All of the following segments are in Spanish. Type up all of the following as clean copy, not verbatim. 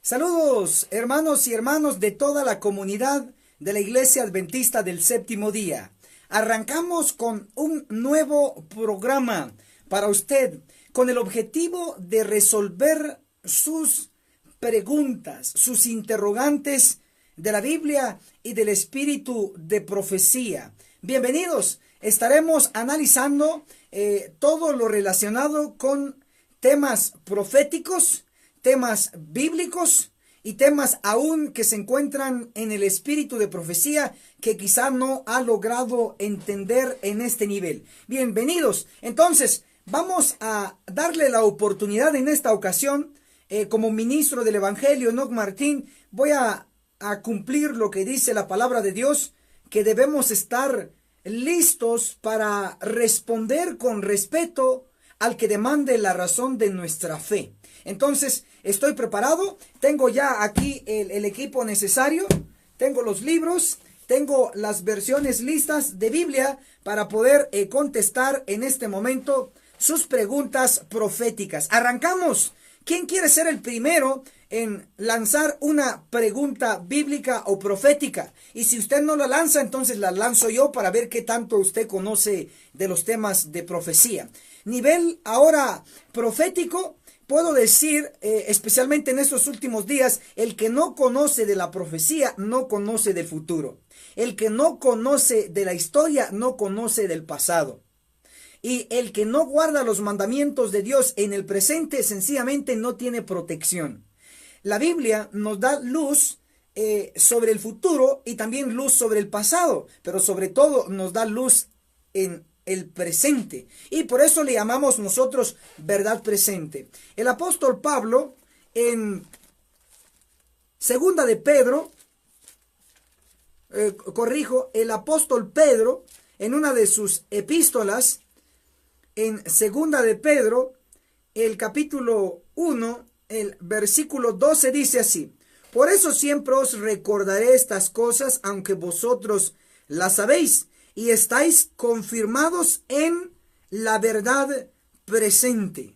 Saludos, hermanos y hermanas de toda la comunidad de la Iglesia Adventista del Séptimo Día. Arrancamos con un nuevo programa para usted, con el objetivo de resolver sus preguntas, sus interrogantes de la Biblia y del espíritu de profecía. Bienvenidos, estaremos analizando todo lo relacionado con temas proféticos, temas bíblicos y temas aún que se encuentran en el espíritu de profecía que quizá no ha logrado entender en este nivel. Bienvenidos. Entonces, vamos a darle la oportunidad en esta ocasión, como ministro del Evangelio, Enoch Martín, voy a cumplir lo que dice la palabra de Dios, que debemos estar listos para responder con respeto al que demande la razón de nuestra fe. Entonces, estoy preparado, tengo ya aquí el equipo necesario, tengo los libros, tengo las versiones listas de Biblia para poder contestar en este momento sus preguntas proféticas. Arrancamos. ¿Quién quiere ser el primero en lanzar una pregunta bíblica o profética? Y si usted no la lanza, entonces la lanzo yo para ver qué tanto usted conoce de los temas de profecía. Nivel ahora profético, puedo decir, especialmente en estos últimos días, el que no conoce de la profecía no conoce del futuro. El que no conoce de la historia no conoce del pasado. Y el que no guarda los mandamientos de Dios en el presente sencillamente no tiene protección. La Biblia nos da luz sobre el futuro y también luz sobre el pasado, pero sobre todo nos da luz en el presente. Y por eso le llamamos nosotros verdad presente. El apóstol Pablo en segunda de Pedro, el apóstol Pedro en una de sus epístolas, en segunda de Pedro, el capítulo 1, el versículo 12 dice así: por eso siempre os recordaré estas cosas, aunque vosotros las sabéis y estáis confirmados en la verdad presente.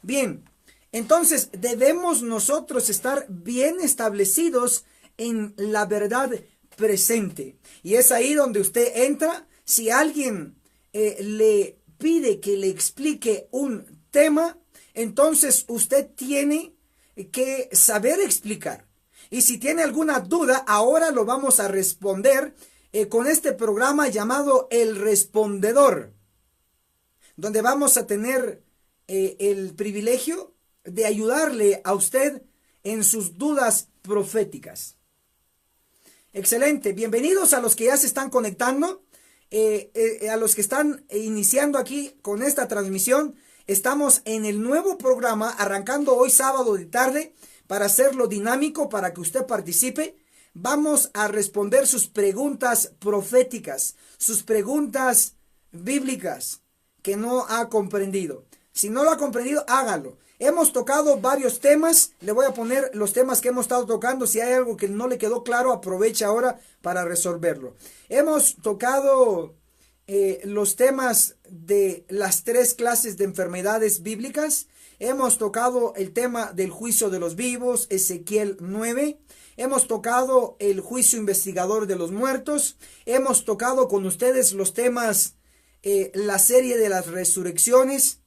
Bien, entonces debemos nosotros estar bien establecidos en la verdad presente. Y es ahí donde usted entra. Si alguien le pide que le explique un tema, entonces usted tiene que saber explicar. Y si tiene alguna duda, ahora lo vamos a responder con este programa llamado El Respondedor, donde vamos a tener el privilegio de ayudarle a usted en sus dudas proféticas. Excelente, bienvenidos a los que ya se están conectando. A los que están iniciando aquí con esta transmisión, estamos en el nuevo programa, arrancando hoy sábado de tarde, para hacerlo dinámico, para que usted participe. Vamos a responder sus preguntas proféticas, sus preguntas bíblicas que no ha comprendido. Si no lo ha comprendido, hágalo. Hemos tocado varios temas, le voy a poner los temas que hemos estado tocando. Si hay algo que no le quedó claro, aproveche ahora para resolverlo. Hemos tocado los temas de las 3 clases de enfermedades bíblicas. Hemos tocado el tema del juicio de los vivos, Ezequiel 9. Hemos tocado el juicio investigador de los muertos. Hemos tocado con ustedes los temas, la serie de las resurrecciones.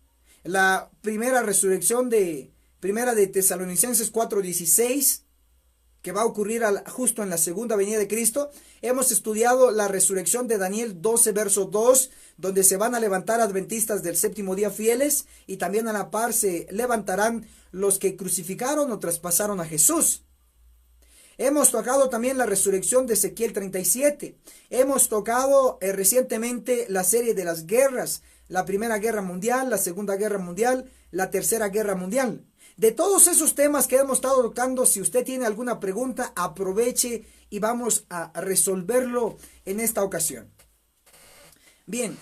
La primera resurrección de Primera de Tesalonicenses 4:16, que va a ocurrir justo en la segunda venida de Cristo. Hemos estudiado la resurrección de Daniel 12, verso 2, donde se van a levantar adventistas del séptimo día fieles, y también a la par se levantarán los que crucificaron o traspasaron a Jesús. Hemos tocado también la resurrección de Ezequiel 37. Hemos tocado recientemente la serie de las guerras, la Primera Guerra Mundial, la Segunda Guerra Mundial, la Tercera Guerra Mundial. De todos esos temas que hemos estado tocando, si usted tiene alguna pregunta, aproveche y vamos a resolverlo en esta ocasión. Bien,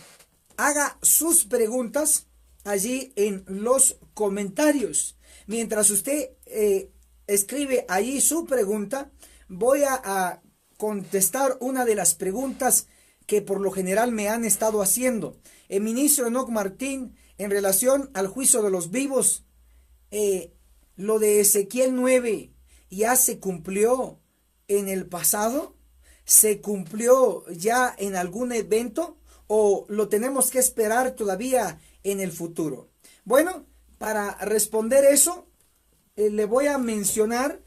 haga sus preguntas allí en los comentarios. Mientras usted escribe allí su pregunta, voy a contestar una de las preguntas que por lo general me han estado haciendo. El ministro Enoch Martín, en relación al juicio de los vivos, lo de Ezequiel 9 ya se cumplió en el pasado? ¿Se cumplió ya en algún evento? ¿O lo tenemos que esperar todavía en el futuro? Bueno, para responder eso, le voy a mencionar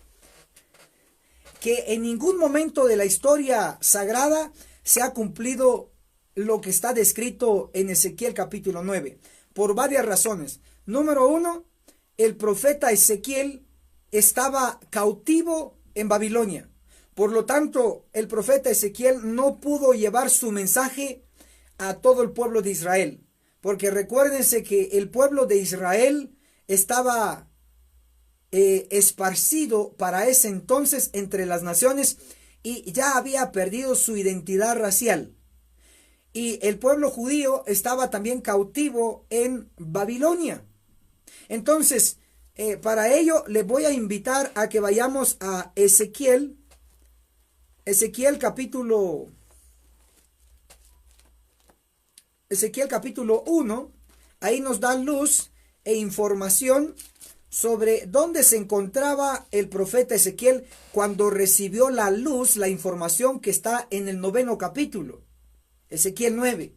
que en ningún momento de la historia sagrada se ha cumplido lo que está descrito en Ezequiel capítulo 9, por varias razones. Número uno, el profeta Ezequiel estaba cautivo en Babilonia. Por lo tanto, el profeta Ezequiel no pudo llevar su mensaje a todo el pueblo de Israel. Porque recuérdense que el pueblo de Israel estaba esparcido para ese entonces entre las naciones y ya había perdido su identidad racial. Y el pueblo judío estaba también cautivo en Babilonia. Entonces, para ello le voy a invitar a que vayamos a Ezequiel capítulo 1. Ahí nos da luz e información sobre dónde se encontraba el profeta Ezequiel cuando recibió la luz, la información que está en el 9º capítulo, Ezequiel 9.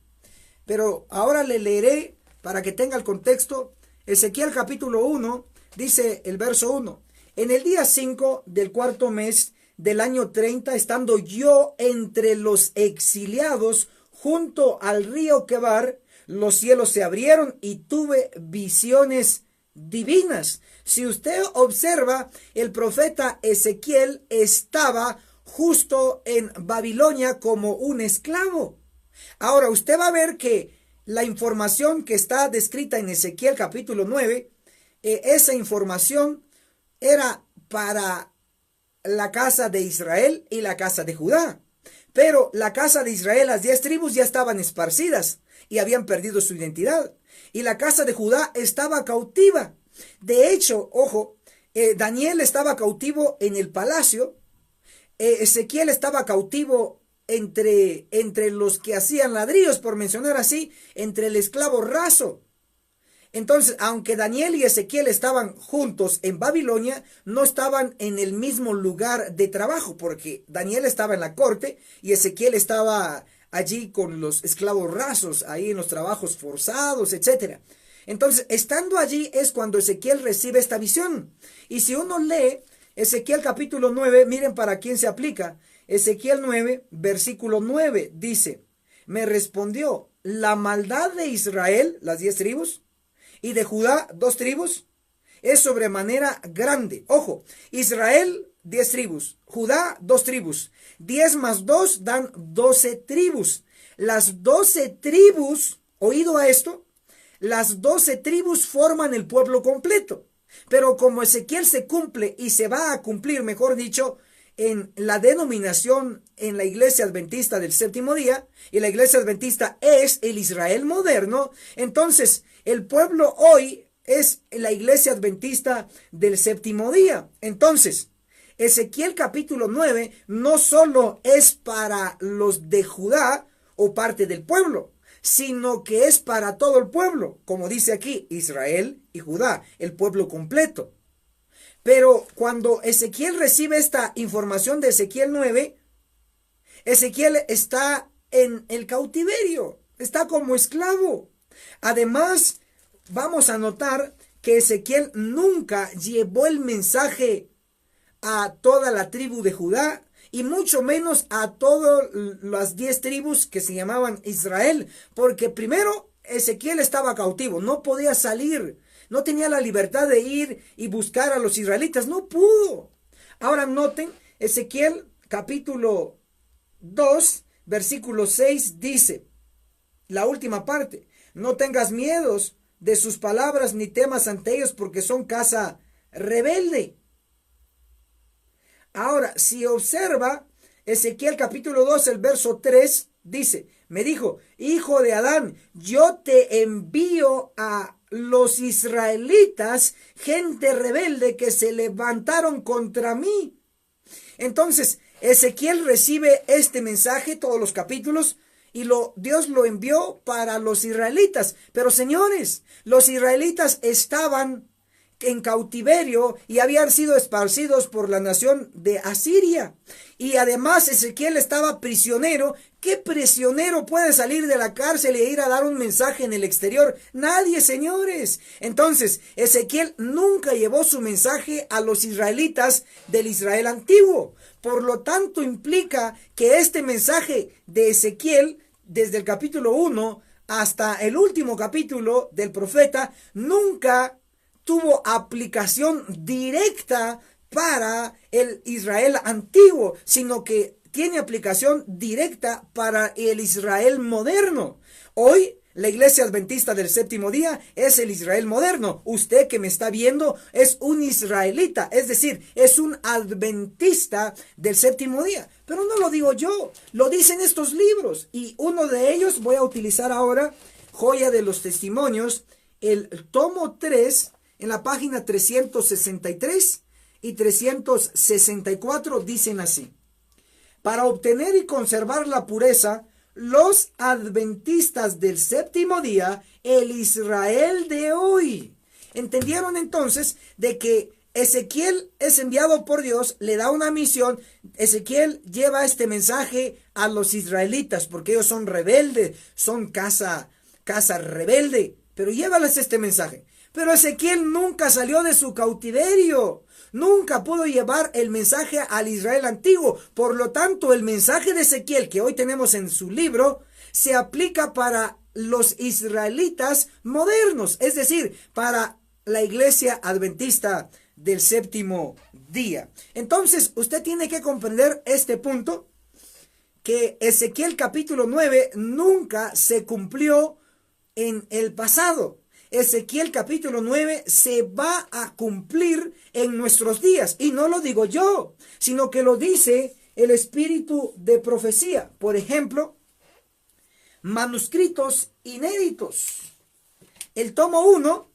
Pero ahora le leeré para que tenga el contexto. Ezequiel capítulo 1, dice el verso 1. En el día 5 del cuarto mes del año 30, estando yo entre los exiliados junto al río Quebar, los cielos se abrieron y tuve visiones divinas. Si usted observa, el profeta Ezequiel estaba justo en Babilonia como un esclavo. Ahora usted va a ver que la información que está descrita en Ezequiel capítulo 9, esa información era para la casa de Israel y la casa de Judá. Pero la casa de Israel, las 10 tribus ya estaban esparcidas y habían perdido su identidad. Y la casa de Judá estaba cautiva. De hecho, ojo, Daniel estaba cautivo en el palacio. Ezequiel estaba cautivo entre los que hacían ladrillos, por mencionar así, entre el esclavo raso. Entonces, aunque Daniel y Ezequiel estaban juntos en Babilonia, no estaban en el mismo lugar de trabajo, porque Daniel estaba en la corte y Ezequiel estaba allí con los esclavos rasos, ahí en los trabajos forzados, etc. Entonces, estando allí es cuando Ezequiel recibe esta visión. Y si uno lee Ezequiel capítulo 9, miren para quién se aplica. Ezequiel 9, versículo 9, dice: me respondió, la maldad de Israel, las 10 tribus, y de Judá, 2 tribus, es sobremanera grande. Ojo, Israel, 10 tribus, Judá, 2 tribus, 10 más 2 dan 12 tribus. Las 12 tribus, oído a esto, las 12 tribus forman el pueblo completo. Pero como Ezequiel se cumple y se va a cumplir, mejor dicho, en la denominación en la iglesia adventista del séptimo día, y la iglesia adventista es el Israel moderno, entonces el pueblo hoy es la iglesia adventista del séptimo día. Entonces, Ezequiel capítulo 9 no solo es para los de Judá o parte del pueblo, sino que es para todo el pueblo, como dice aquí, Israel y Judá, el pueblo completo. Pero cuando Ezequiel recibe esta información de Ezequiel 9, Ezequiel está en el cautiverio, está como esclavo. Además, vamos a notar que Ezequiel nunca llevó el mensaje a toda la tribu de Judá y mucho menos a todas las 10 tribus que se llamaban Israel, porque primero Ezequiel estaba cautivo, no podía salir. No tenía la libertad de ir y buscar a los israelitas. No pudo. Ahora noten, Ezequiel capítulo 2, versículo 6 dice, la última parte: no tengas miedos de sus palabras ni temas ante ellos, porque son casa rebelde. Ahora, si observa, Ezequiel capítulo 2, el verso 3 dice, me dijo, hijo de Adán, yo te envío a los israelitas, gente rebelde que se levantaron contra mí. Entonces, Ezequiel recibe este mensaje, todos los capítulos, y Dios lo envió para los israelitas. Pero señores, los israelitas estaban en cautiverio y habían sido esparcidos por la nación de Asiria. Y además Ezequiel estaba prisionero. ¿Qué prisionero puede salir de la cárcel e ir a dar un mensaje en el exterior? Nadie, señores. Entonces, Ezequiel nunca llevó su mensaje a los israelitas del Israel antiguo. Por lo tanto, implica que este mensaje de Ezequiel, desde el capítulo 1 hasta el último capítulo del profeta, nunca tuvo aplicación directa para el Israel antiguo, sino que tiene aplicación directa para el Israel moderno. Hoy, la iglesia adventista del séptimo día es el Israel moderno. Usted que me está viendo es un israelita, es decir, es un adventista del séptimo día. Pero no lo digo yo, lo dicen estos libros. Y uno de ellos voy a utilizar ahora, Joya de los Testimonios, el tomo 3, en la página 363 y 364 dicen así: para obtener y conservar la pureza, los adventistas del séptimo día, el Israel de hoy. ¿Entendieron entonces de que Ezequiel es enviado por Dios, le da una misión? Ezequiel lleva este mensaje a los israelitas porque ellos son rebeldes, son casa rebelde, pero llévales este mensaje. Pero Ezequiel nunca salió de su cautiverio. Nunca pudo llevar el mensaje al Israel antiguo. Por lo tanto, el mensaje de Ezequiel que hoy tenemos en su libro se aplica para los israelitas modernos, es decir, para la iglesia adventista del séptimo día. Entonces, usted tiene que comprender este punto, que Ezequiel capítulo 9 nunca se cumplió en el pasado. Ezequiel capítulo 9 se va a cumplir en nuestros días. Y no lo digo yo, sino que lo dice el espíritu de profecía. Por ejemplo, manuscritos inéditos. El tomo 1,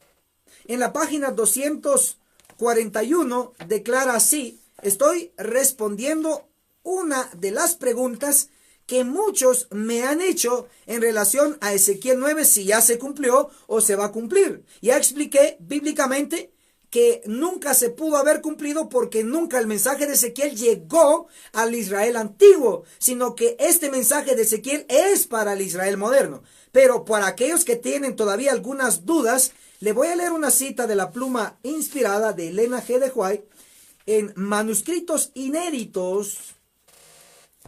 en la página 241, declara así: estoy respondiendo una de las preguntas que muchos me han hecho en relación a Ezequiel 9, si ya se cumplió o se va a cumplir. Ya expliqué bíblicamente que nunca se pudo haber cumplido porque nunca el mensaje de Ezequiel llegó al Israel antiguo, sino que este mensaje de Ezequiel es para el Israel moderno. Pero para aquellos que tienen todavía algunas dudas, le voy a leer una cita de la pluma inspirada de Elena G. de White en Manuscritos Inéditos,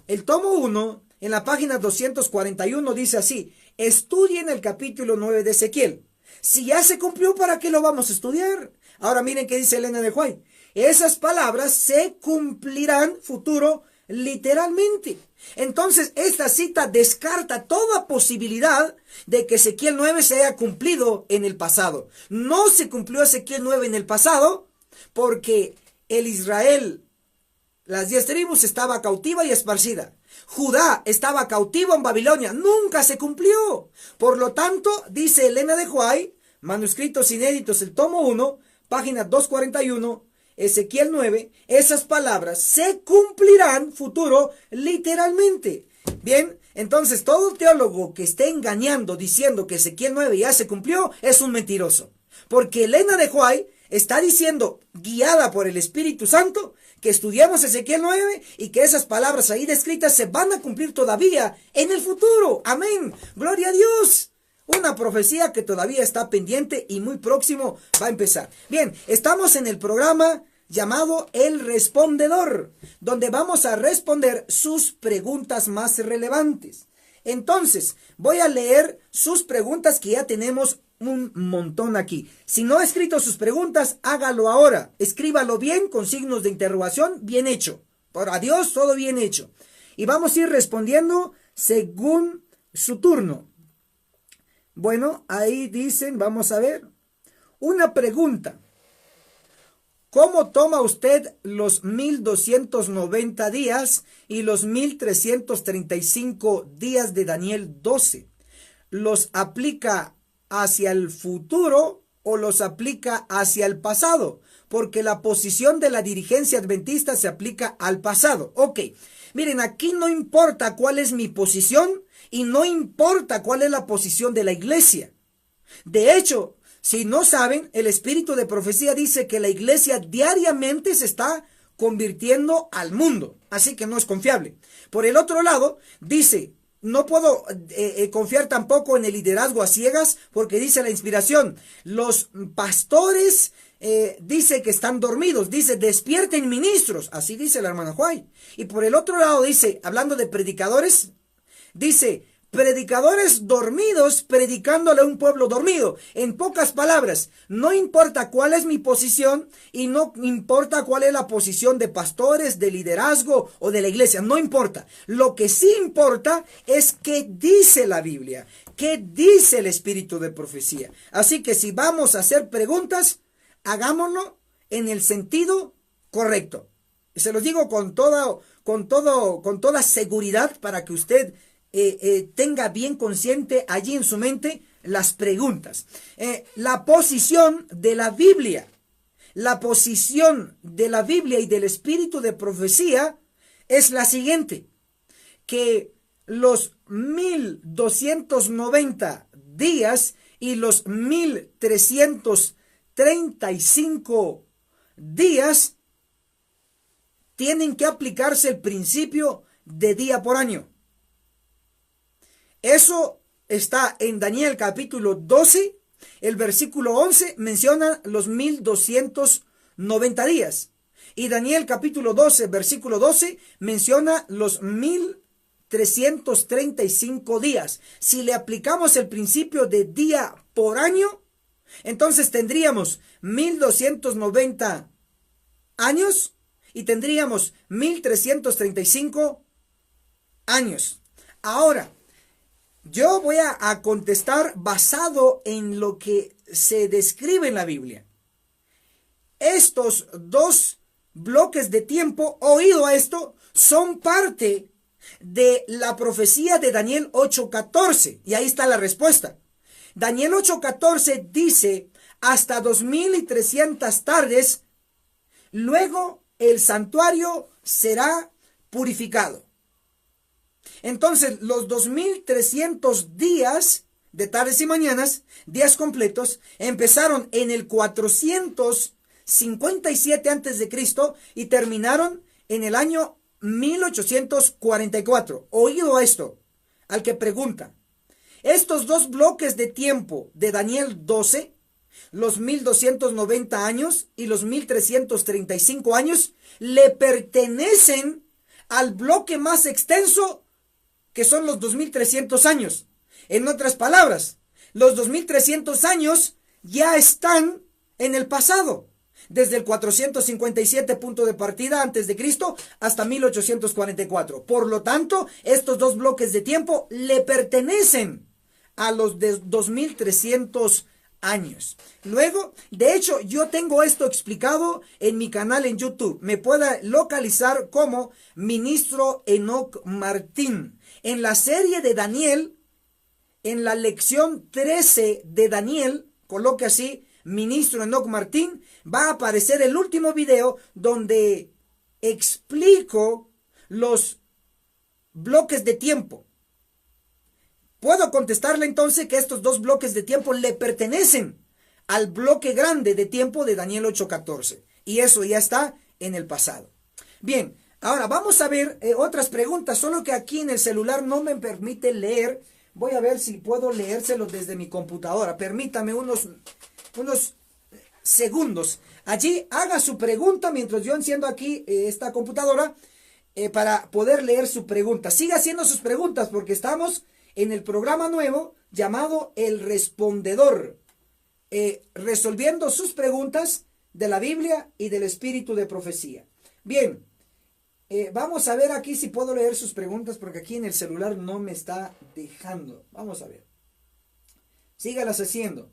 el tomo 1, en la página 241 dice así: estudien el capítulo 9 de Ezequiel. Si ya se cumplió, ¿para qué lo vamos a estudiar? Ahora miren qué dice Elena de White: esas palabras se cumplirán futuro literalmente. Entonces esta cita descarta toda posibilidad de que Ezequiel 9 se haya cumplido en el pasado. No se cumplió Ezequiel 9 en el pasado porque el Israel, las 10 tribus, estaba cautiva y esparcida. Judá estaba cautivo en Babilonia. Nunca se cumplió. Por lo tanto, dice Elena de White, Manuscritos Inéditos, el tomo 1, página 241, Ezequiel 9, esas palabras se cumplirán futuro literalmente. Bien, entonces todo teólogo que esté engañando diciendo que Ezequiel 9 ya se cumplió es un mentiroso. Porque Elena de White está diciendo, guiada por el Espíritu Santo, que estudiamos Ezequiel 9 y que esas palabras ahí descritas se van a cumplir todavía en el futuro. Amén. Gloria a Dios. Una profecía que todavía está pendiente y muy próximo va a empezar. Bien, estamos en el programa llamado El Respondedor, donde vamos a responder sus preguntas más relevantes. Entonces, voy a leer sus preguntas que ya tenemos un montón aquí. Si no ha escrito sus preguntas, hágalo ahora. Escríbalo bien, con signos de interrogación, bien hecho. Por adiós, todo bien hecho. Y vamos a ir respondiendo según su turno. Bueno, ahí dicen, vamos a ver. Una pregunta. ¿Cómo toma usted los 1290 días y los 1335 días de Daniel 12? ¿Los aplica hacia el futuro o los aplica hacia el pasado? Porque la posición de la dirigencia adventista se aplica al pasado. Ok, miren, aquí no importa cuál es mi posición y no importa cuál es la posición de la iglesia. De hecho, Si no saben, el espíritu de profecía dice que la iglesia diariamente se está convirtiendo al mundo, así que no es confiable. Por el otro lado, dice, no puedo confiar tampoco en el liderazgo a ciegas, porque dice la inspiración, los pastores dice que están dormidos, dice despierten ministros, así dice la hermana White. Y por el otro lado dice, hablando de predicadores, dice, predicadores dormidos predicándole a un pueblo dormido. En pocas palabras, no importa cuál es mi posición y no importa cuál es la posición de pastores, de liderazgo o de la iglesia, no importa. Lo que sí importa es qué dice la Biblia, qué dice el espíritu de profecía. Así que si vamos a hacer preguntas, hagámoslo en el sentido correcto. Y se los digo con toda seguridad para que usted tenga bien consciente allí en su mente las preguntas. La posición de la Biblia. La posición de la Biblia y del espíritu de profecía es la siguiente. Que los 1290 días y los 1335 días tienen que aplicarse el principio de día por año. Eso está en Daniel capítulo 12, el versículo 11 menciona los 1290 días. Y Daniel capítulo 12, versículo 12 menciona los 1335 días. Si le aplicamos el principio de día por año, entonces tendríamos 1290 años y tendríamos 1335 años. Ahora, yo voy a contestar basado en lo que se describe en la Biblia. Estos dos bloques de tiempo, oído a esto, son parte de la profecía de Daniel 8:14. Y ahí está la respuesta. Daniel 8:14 dice, hasta 2300 tardes, luego el santuario será purificado. Entonces, los 2300 días de tardes y mañanas, días completos, empezaron en el 457 antes de Cristo y terminaron en el año 1844. Oído esto, al que pregunta. Estos dos bloques de tiempo de Daniel 12, los 1290 años y los 1335 años, le pertenecen al bloque más extenso, que son los 2300 años. En otras palabras, los 2300 años ya están en el pasado, desde el 457 punto de partida antes de Cristo hasta 1844. Por lo tanto, estos dos bloques de tiempo le pertenecen a los de 2300 años. Luego, de hecho, yo tengo esto explicado en mi canal en YouTube. Me puede localizar como Ministro Enoch Martín. En la serie de Daniel, en la lección 13 de Daniel, coloque así, Ministro Enoch Martín, va a aparecer el último video donde explico los bloques de tiempo. Puedo contestarle entonces que estos dos bloques de tiempo le pertenecen al bloque grande de tiempo de Daniel 8:14. Y eso ya está en el pasado. Bien, ahora vamos a ver otras preguntas, solo que aquí en el celular no me permite leer. Voy a ver si puedo leérselo desde mi computadora. Permítame unos segundos. Allí haga su pregunta mientras yo enciendo aquí esta computadora para poder leer su pregunta. Siga haciendo sus preguntas porque estamos en el programa nuevo llamado El Respondedor, resolviendo sus preguntas de la Biblia y del espíritu de profecía. Bien, vamos a ver aquí si puedo leer sus preguntas porque aquí en el celular no me está dejando. Vamos a ver. Sígalas haciendo.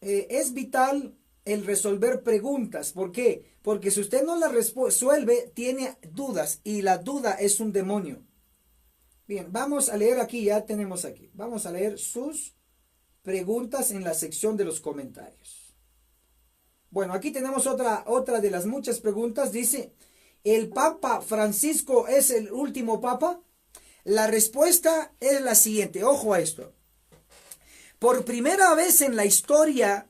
Es vital el resolver preguntas. ¿Por qué? Porque si usted no las resuelve, tiene dudas y la duda es un demonio. Bien, vamos a leer aquí, ya tenemos aquí. Vamos a leer sus preguntas en la sección de los comentarios. Bueno, aquí tenemos otra de las muchas preguntas. Dice, ¿el Papa Francisco es el último Papa? La respuesta es la siguiente. Ojo a esto. Por primera vez en la historia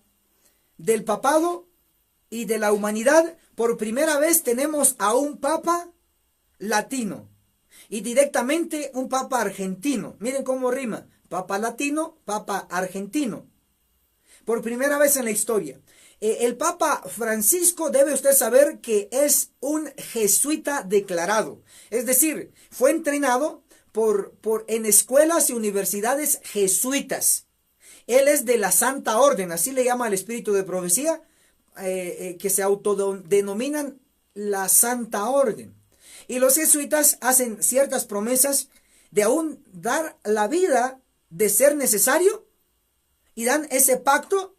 del papado y de la humanidad, por primera vez tenemos a un papa latino y directamente un papa argentino. Miren cómo rima: papa latino, papa argentino. Por primera vez en la historia. El Papa Francisco, debe usted saber que es un jesuita declarado. Es decir, fue entrenado en escuelas y universidades jesuitas. Él es de la Santa Orden, así le llama el espíritu de profecía, que se autodenominan la Santa Orden. Y los jesuitas hacen ciertas promesas de aún dar la vida de ser necesario, y dan ese pacto.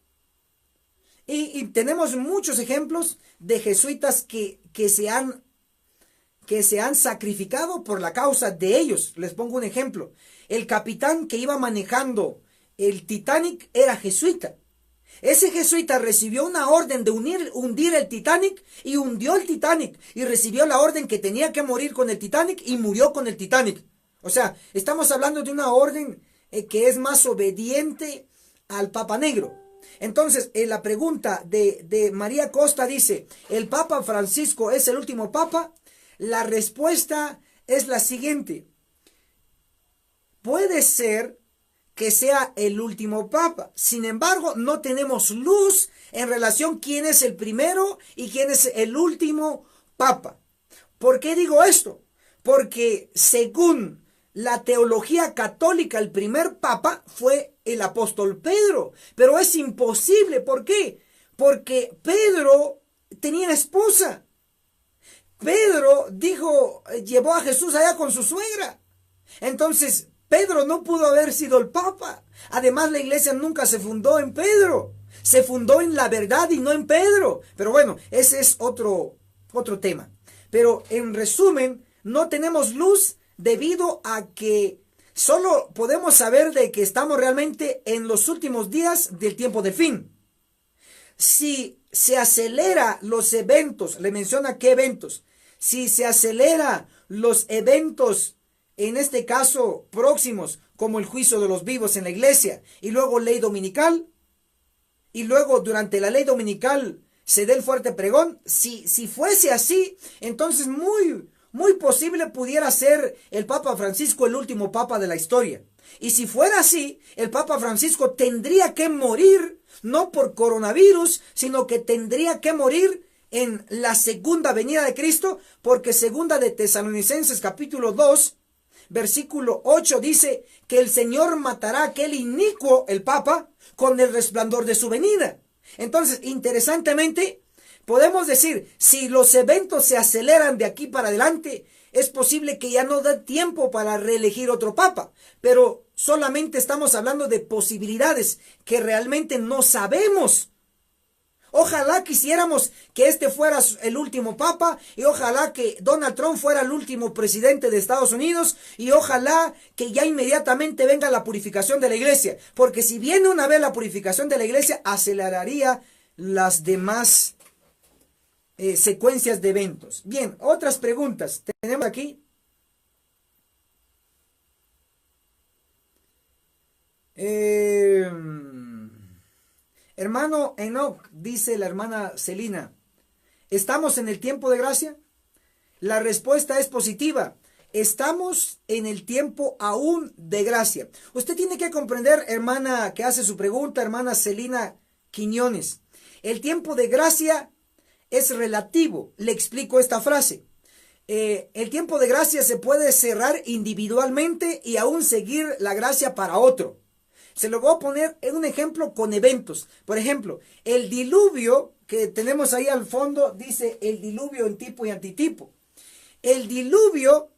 Y tenemos muchos ejemplos de jesuitas que se han sacrificado por la causa de ellos. Les pongo un ejemplo. El capitán que iba manejando el Titanic era jesuita. Ese jesuita recibió una orden de hundir el Titanic y hundió el Titanic. Y recibió la orden que tenía que morir con el Titanic y murió con el Titanic. O sea, estamos hablando de una orden que es más obediente al Papa Negro. Entonces, la pregunta de María Costa dice: ¿el Papa Francisco es el último papa? La respuesta es la siguiente: puede ser que sea el último papa. Sin embargo, no tenemos luz en relación a quién es el primero y quién es el último papa. ¿Por qué digo esto? Porque según la teología católica, el primer papa fue el apóstol Pedro. Pero es imposible. ¿Por qué? Porque Pedro tenía esposa. Pedro llevó a Jesús allá con su suegra. Entonces, Pedro no pudo haber sido el papa. Además, la iglesia nunca se fundó en Pedro. Se fundó en la verdad y no en Pedro. Pero bueno, ese es otro tema. Pero en resumen, no tenemos luz debido a que solo podemos saber de que estamos realmente en los últimos días del tiempo de fin. Si se acelera los eventos, le menciona qué eventos. Si se acelera los eventos, en este caso próximos, como el juicio de los vivos en la iglesia, y luego ley dominical, y luego durante la ley dominical se dé el fuerte pregón, si fuese así, entonces muy posible pudiera ser el Papa Francisco el último papa de la historia. Y si fuera así, el Papa Francisco tendría que morir, no por coronavirus, sino que tendría que morir en la segunda venida de Cristo, porque segunda de Tesalonicenses capítulo 2, versículo 8 dice que el Señor matará a aquel inicuo, el Papa, con el resplandor de su venida. Entonces, interesantemente, podemos decir, si los eventos se aceleran de aquí para adelante, es posible que ya no dé tiempo para reelegir otro papa, pero solamente estamos hablando de posibilidades que realmente no sabemos. Ojalá quisiéramos que este fuera el último papa, y ojalá que Donald Trump fuera el último presidente de Estados Unidos, y ojalá que ya inmediatamente venga la purificación de la iglesia, porque si viene una vez la purificación de la iglesia, aceleraría las demás secuencias de eventos. Bien, otras preguntas tenemos aquí. Hermano Enoch, dice la hermana Celina, ¿estamos en el tiempo de gracia? La respuesta es positiva. Estamos en el tiempo aún de gracia. Usted tiene que comprender, hermana que hace su pregunta, hermana Celina Quiñones, el tiempo de gracia es relativo. Le explico esta frase. El tiempo de gracia se puede cerrar individualmente y aún seguir la gracia para otro. Se lo voy a poner en un ejemplo con eventos. Por ejemplo, el diluvio que tenemos ahí al fondo dice el diluvio en tipo y antitipo. El diluvio,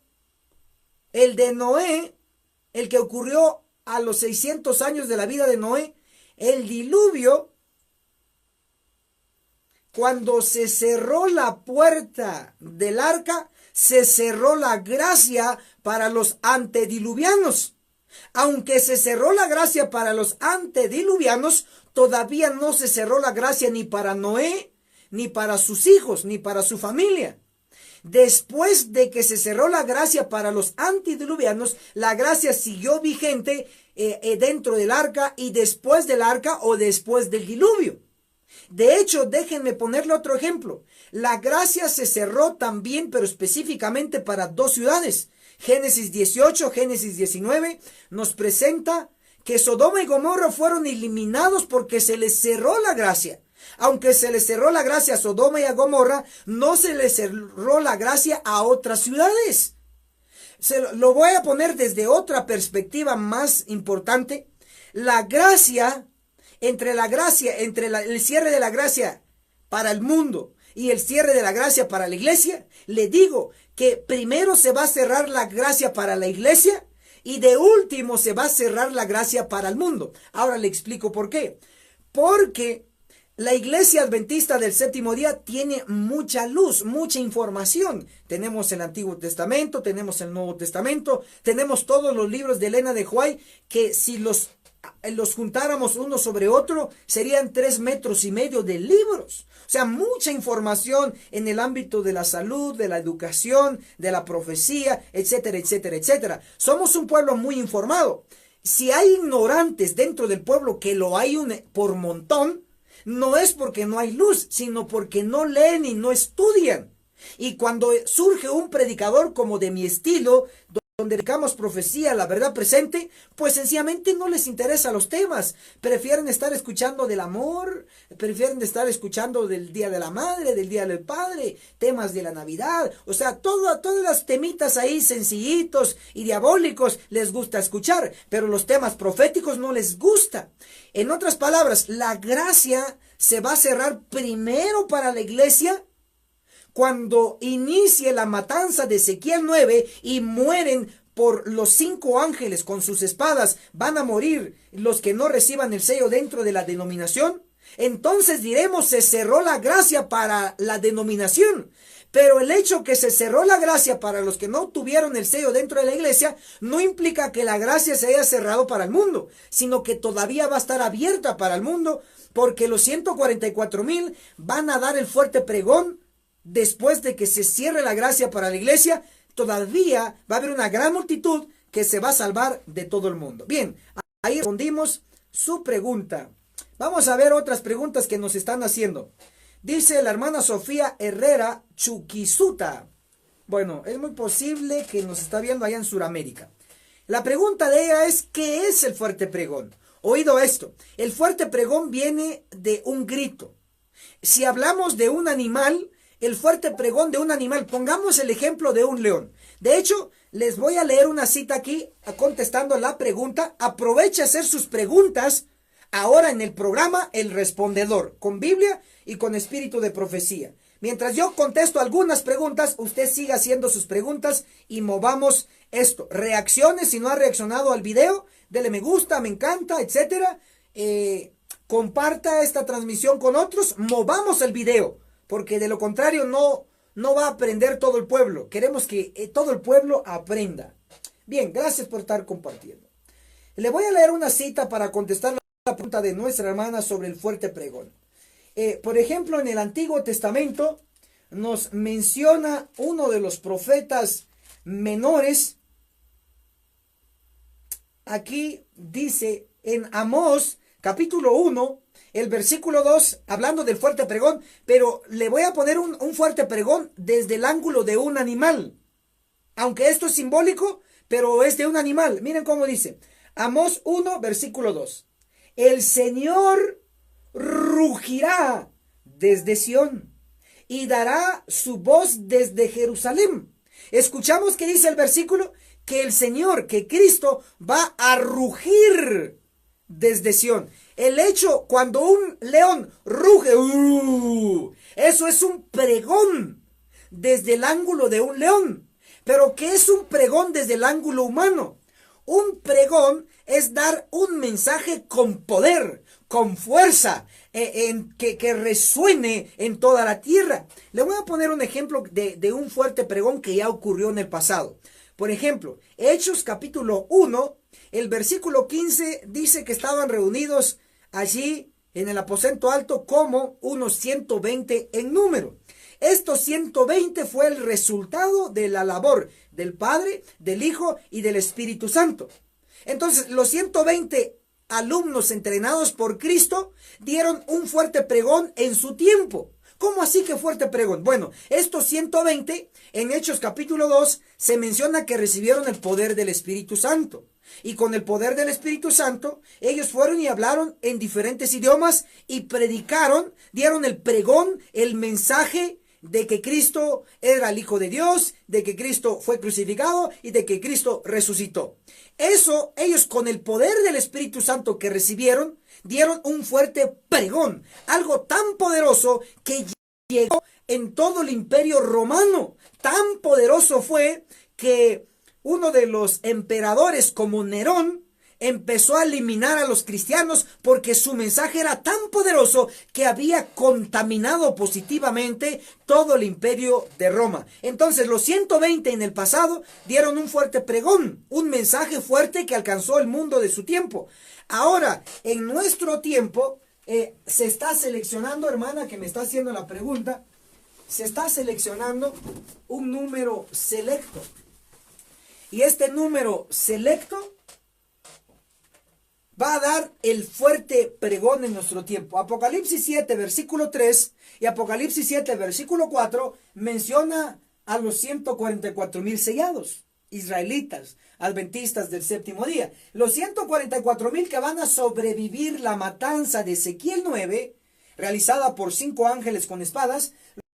el de Noé, el que ocurrió a los 600 años de la vida de Noé, el diluvio, cuando se cerró la puerta del arca, se cerró la gracia para los antediluvianos. Aunque se cerró la gracia para los antediluvianos, todavía no se cerró la gracia ni para Noé, ni para sus hijos, ni para su familia. Después de que se cerró la gracia para los antidiluvianos, la gracia siguió vigente dentro del arca y después del arca o después del diluvio. De hecho, déjenme ponerle otro ejemplo. La gracia se cerró también, pero específicamente para dos ciudades. Génesis 18, Génesis 19 nos presenta que Sodoma y Gomorra fueron eliminados porque se les cerró la gracia. Aunque se les cerró la gracia a Sodoma y a Gomorra, no se les cerró la gracia a otras ciudades. Lo voy a poner desde otra perspectiva más importante. La gracia, entre el cierre de la gracia para el mundo y el cierre de la gracia para la iglesia, le digo que primero se va a cerrar la gracia para la iglesia y de último se va a cerrar la gracia para el mundo. Ahora le explico por qué. Porque la iglesia adventista del séptimo día tiene mucha luz, mucha información. Tenemos el Antiguo Testamento, tenemos el Nuevo Testamento, tenemos todos los libros de Elena de White que si los juntáramos uno sobre otro, serían 3,5 metros de libros. O sea, mucha información en el ámbito de la salud, de la educación, de la profecía, etcétera, etcétera, etcétera. Somos un pueblo muy informado. Si hay ignorantes dentro del pueblo, que lo hay por montón, no es porque no hay luz, sino porque no leen y no estudian. Y cuando surge un predicador como de mi estilo, donde dedicamos profecía a la verdad presente, pues sencillamente no les interesan los temas. Prefieren estar escuchando del amor, prefieren estar escuchando del Día de la Madre, del Día del Padre, temas de la Navidad. O sea, todas las temitas ahí sencillitos y diabólicos les gusta escuchar, pero los temas proféticos no les gusta. En otras palabras, la gracia se va a cerrar primero para la iglesia cuando inicie la matanza de Ezequiel 9 y mueren por los 5 ángeles con sus espadas, van a morir los que no reciban el sello dentro de la denominación. Entonces diremos, se cerró la gracia para la denominación. Pero el hecho que se cerró la gracia para los que no tuvieron el sello dentro de la iglesia no implica que la gracia se haya cerrado para el mundo, sino que todavía va a estar abierta para el mundo, porque los 144,000 van a dar el fuerte pregón. Después de que se cierre la gracia para la iglesia, todavía va a haber una gran multitud que se va a salvar de todo el mundo. Bien, ahí respondimos su pregunta. Vamos a ver otras preguntas que nos están haciendo. Dice la hermana Sofía Herrera Chuquisuta. Bueno, es muy posible que nos está viendo allá en Sudamérica. La pregunta de ella es, ¿qué es el fuerte pregón? Oído esto, el fuerte pregón viene de un grito. Si hablamos de un animal, el fuerte pregón de un animal, pongamos el ejemplo de un león. De hecho, les voy a leer una cita aquí contestando la pregunta. Aproveche a hacer sus preguntas ahora en el programa El Respondedor, con Biblia y con espíritu de profecía. Mientras yo contesto algunas preguntas, usted siga haciendo sus preguntas y movamos esto. Reacciones, si no ha reaccionado al video, dele me gusta, me encanta, etcétera. Comparta esta transmisión con otros, movamos el video. Porque de lo contrario no va a aprender todo el pueblo. Queremos que todo el pueblo aprenda. Bien, gracias por estar compartiendo. Le voy a leer una cita para contestar la pregunta de nuestra hermana sobre el fuerte pregón. Por ejemplo, en el Antiguo Testamento nos menciona uno de los profetas menores. Aquí dice en Amós, capítulo 1, el versículo 2, hablando del fuerte pregón, pero le voy a poner un fuerte pregón desde el ángulo de un animal. Aunque esto es simbólico, pero es de un animal. Miren cómo dice. Amós 1, versículo 2. El Señor rugirá desde Sión y dará su voz desde Jerusalén. Escuchamos que dice el versículo que el Señor, que Cristo va a rugir desde Sión. El hecho cuando un león ruge, eso es un pregón desde el ángulo de un león. Pero ¿qué es un pregón desde el ángulo humano? Un pregón es dar un mensaje con poder, con fuerza, que resuene en toda la tierra. Le voy a poner un ejemplo de un fuerte pregón que ya ocurrió en el pasado. Por ejemplo, Hechos capítulo 1, el versículo 15 dice que estaban reunidos allí en el aposento alto como unos 120 en número. Estos 120 fue el resultado de la labor del Padre, del Hijo y del Espíritu Santo. Entonces, los 120 alumnos entrenados por Cristo dieron un fuerte pregón en su tiempo. ¿Cómo así que fuerte pregón? Bueno, estos 120 en Hechos capítulo 2 se menciona que recibieron el poder del Espíritu Santo. Y con el poder del Espíritu Santo, ellos fueron y hablaron en diferentes idiomas y predicaron, dieron el pregón, el mensaje de que Cristo era el Hijo de Dios, de que Cristo fue crucificado y de que Cristo resucitó. Eso, ellos con el poder del Espíritu Santo que recibieron, dieron un fuerte pregón, algo tan poderoso que llegó en todo el imperio romano. Tan poderoso fue que uno de los emperadores como Nerón empezó a eliminar a los cristianos porque su mensaje era tan poderoso que había contaminado positivamente todo el imperio de Roma. Entonces los 120 en el pasado dieron un fuerte pregón, un mensaje fuerte que alcanzó el mundo de su tiempo. Ahora, en nuestro tiempo, se está seleccionando, hermana que me está haciendo la pregunta, se está seleccionando un número selecto. Y este número selecto va a dar el fuerte pregón en nuestro tiempo. Apocalipsis 7, versículo 3 y Apocalipsis 7, versículo 4 menciona a los 144,000 sellados, israelitas, adventistas del séptimo día. Los 144,000 que van a sobrevivir la matanza de Ezequiel 9, realizada por 5 ángeles con espadas,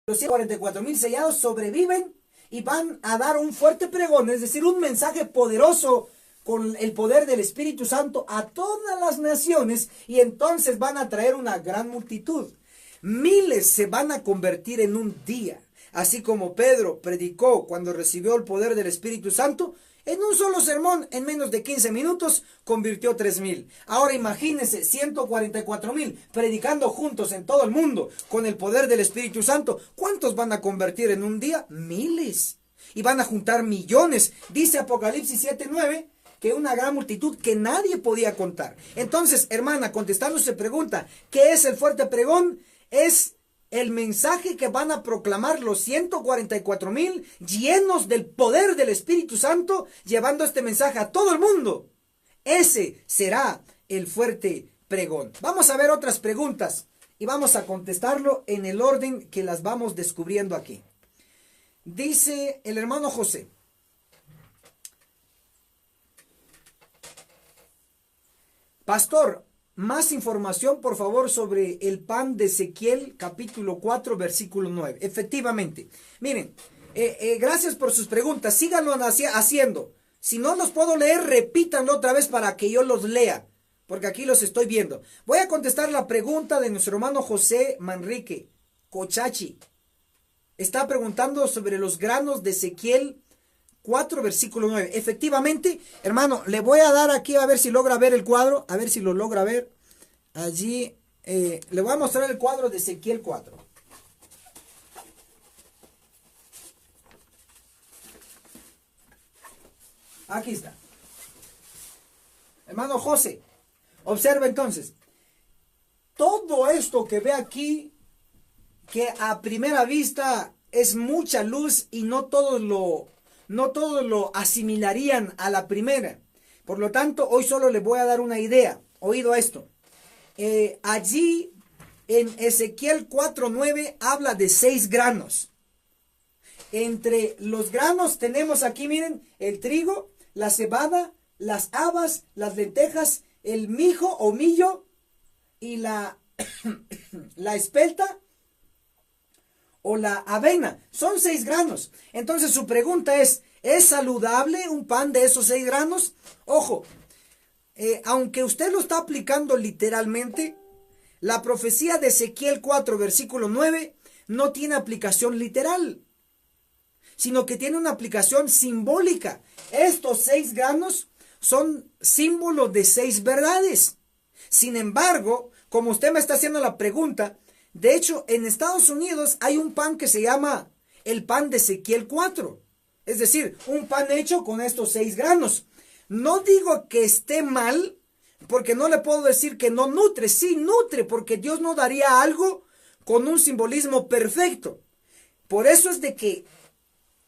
los 144,000 sellados sobreviven y van a dar un fuerte pregón, es decir, un mensaje poderoso con el poder del Espíritu Santo a todas las naciones, y entonces van a traer una gran multitud. Miles se van a convertir en un día, así como Pedro predicó cuando recibió el poder del Espíritu Santo. En un solo sermón, en menos de 15 minutos, convirtió 3,000. Ahora imagínense, 144,000 predicando juntos en todo el mundo con el poder del Espíritu Santo. ¿Cuántos van a convertir en un día? Miles. Y van a juntar millones. Dice Apocalipsis 7:9 que una gran multitud que nadie podía contar. Entonces, hermana, contestando se pregunta, ¿qué es el fuerte pregón? Es el mensaje que van a proclamar los 144,000 llenos del poder del Espíritu Santo, llevando este mensaje a todo el mundo. Ese será el fuerte pregón. Vamos a ver otras preguntas y vamos a contestarlo en el orden que las vamos descubriendo aquí. Dice el hermano José: Pastor, más información por favor sobre el pan de Ezequiel capítulo 4 versículo 9. Efectivamente, miren, gracias por sus preguntas, síganlo haciendo. Si no los puedo leer, repítanlo otra vez para que yo los lea, porque aquí los estoy viendo. Voy a contestar la pregunta de nuestro hermano José Manrique Cochachi. Está preguntando sobre los granos de Ezequiel 4, versículo 9. Efectivamente, hermano, le voy a dar aquí a ver si logra ver el cuadro, a ver si lo logra ver. Allí, le voy a mostrar el cuadro de Ezequiel 4. Aquí está. Hermano José, observa entonces. Todo esto que ve aquí, que a primera vista es mucha luz y no todos lo asimilarían a la primera. Por lo tanto, hoy solo les voy a dar una idea. Oído esto. Allí en Ezequiel 4:9 habla de 6 granos. Entre los granos tenemos aquí, miren, el trigo, la cebada, las habas, las lentejas, el mijo o millo y la espelta o la avena. Son 6 granos. Entonces su pregunta ¿es saludable un pan de esos 6 granos? Ojo, aunque usted lo está aplicando literalmente, la profecía de Ezequiel 4, versículo 9, no tiene aplicación literal, sino que tiene una aplicación simbólica. Estos 6 granos son símbolos de 6 verdades. Sin embargo, como usted me está haciendo la pregunta, de hecho, en Estados Unidos hay un pan que se llama el pan de Ezequiel 4. Es decir, un pan hecho con estos 6 granos. No digo que esté mal, porque no le puedo decir que no nutre. Sí nutre, porque Dios no daría algo con un simbolismo perfecto. Por eso es de que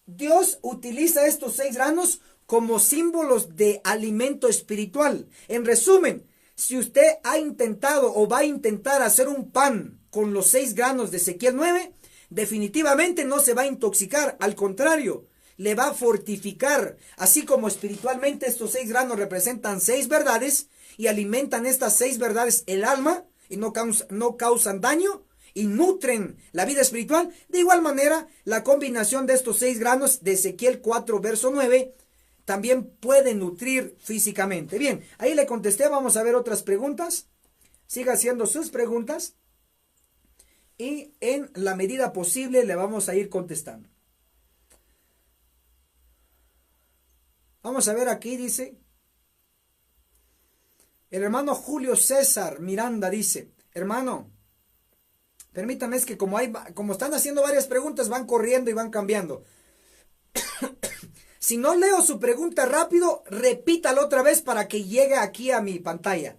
Dios utiliza estos 6 granos como símbolos de alimento espiritual. En resumen, si usted ha intentado o va a intentar hacer un pan con los 6 granos de Ezequiel 9, definitivamente no se va a intoxicar. Al contrario, le va a fortificar. Así como espiritualmente estos 6 granos representan 6 verdades y alimentan estas 6 verdades el alma y no causan daño y nutren la vida espiritual. De igual manera, la combinación de estos 6 granos de Ezequiel 4, verso 9, también puede nutrir físicamente. Bien, ahí le contesté. Vamos a ver otras preguntas. Siga haciendo sus preguntas y en la medida posible le vamos a ir contestando. Vamos a ver aquí, dice el hermano Julio César Miranda, dice: hermano, permítame, es que como están haciendo varias preguntas, van corriendo y van cambiando. Si no leo su pregunta rápido, repítalo otra vez para que llegue aquí a mi pantalla.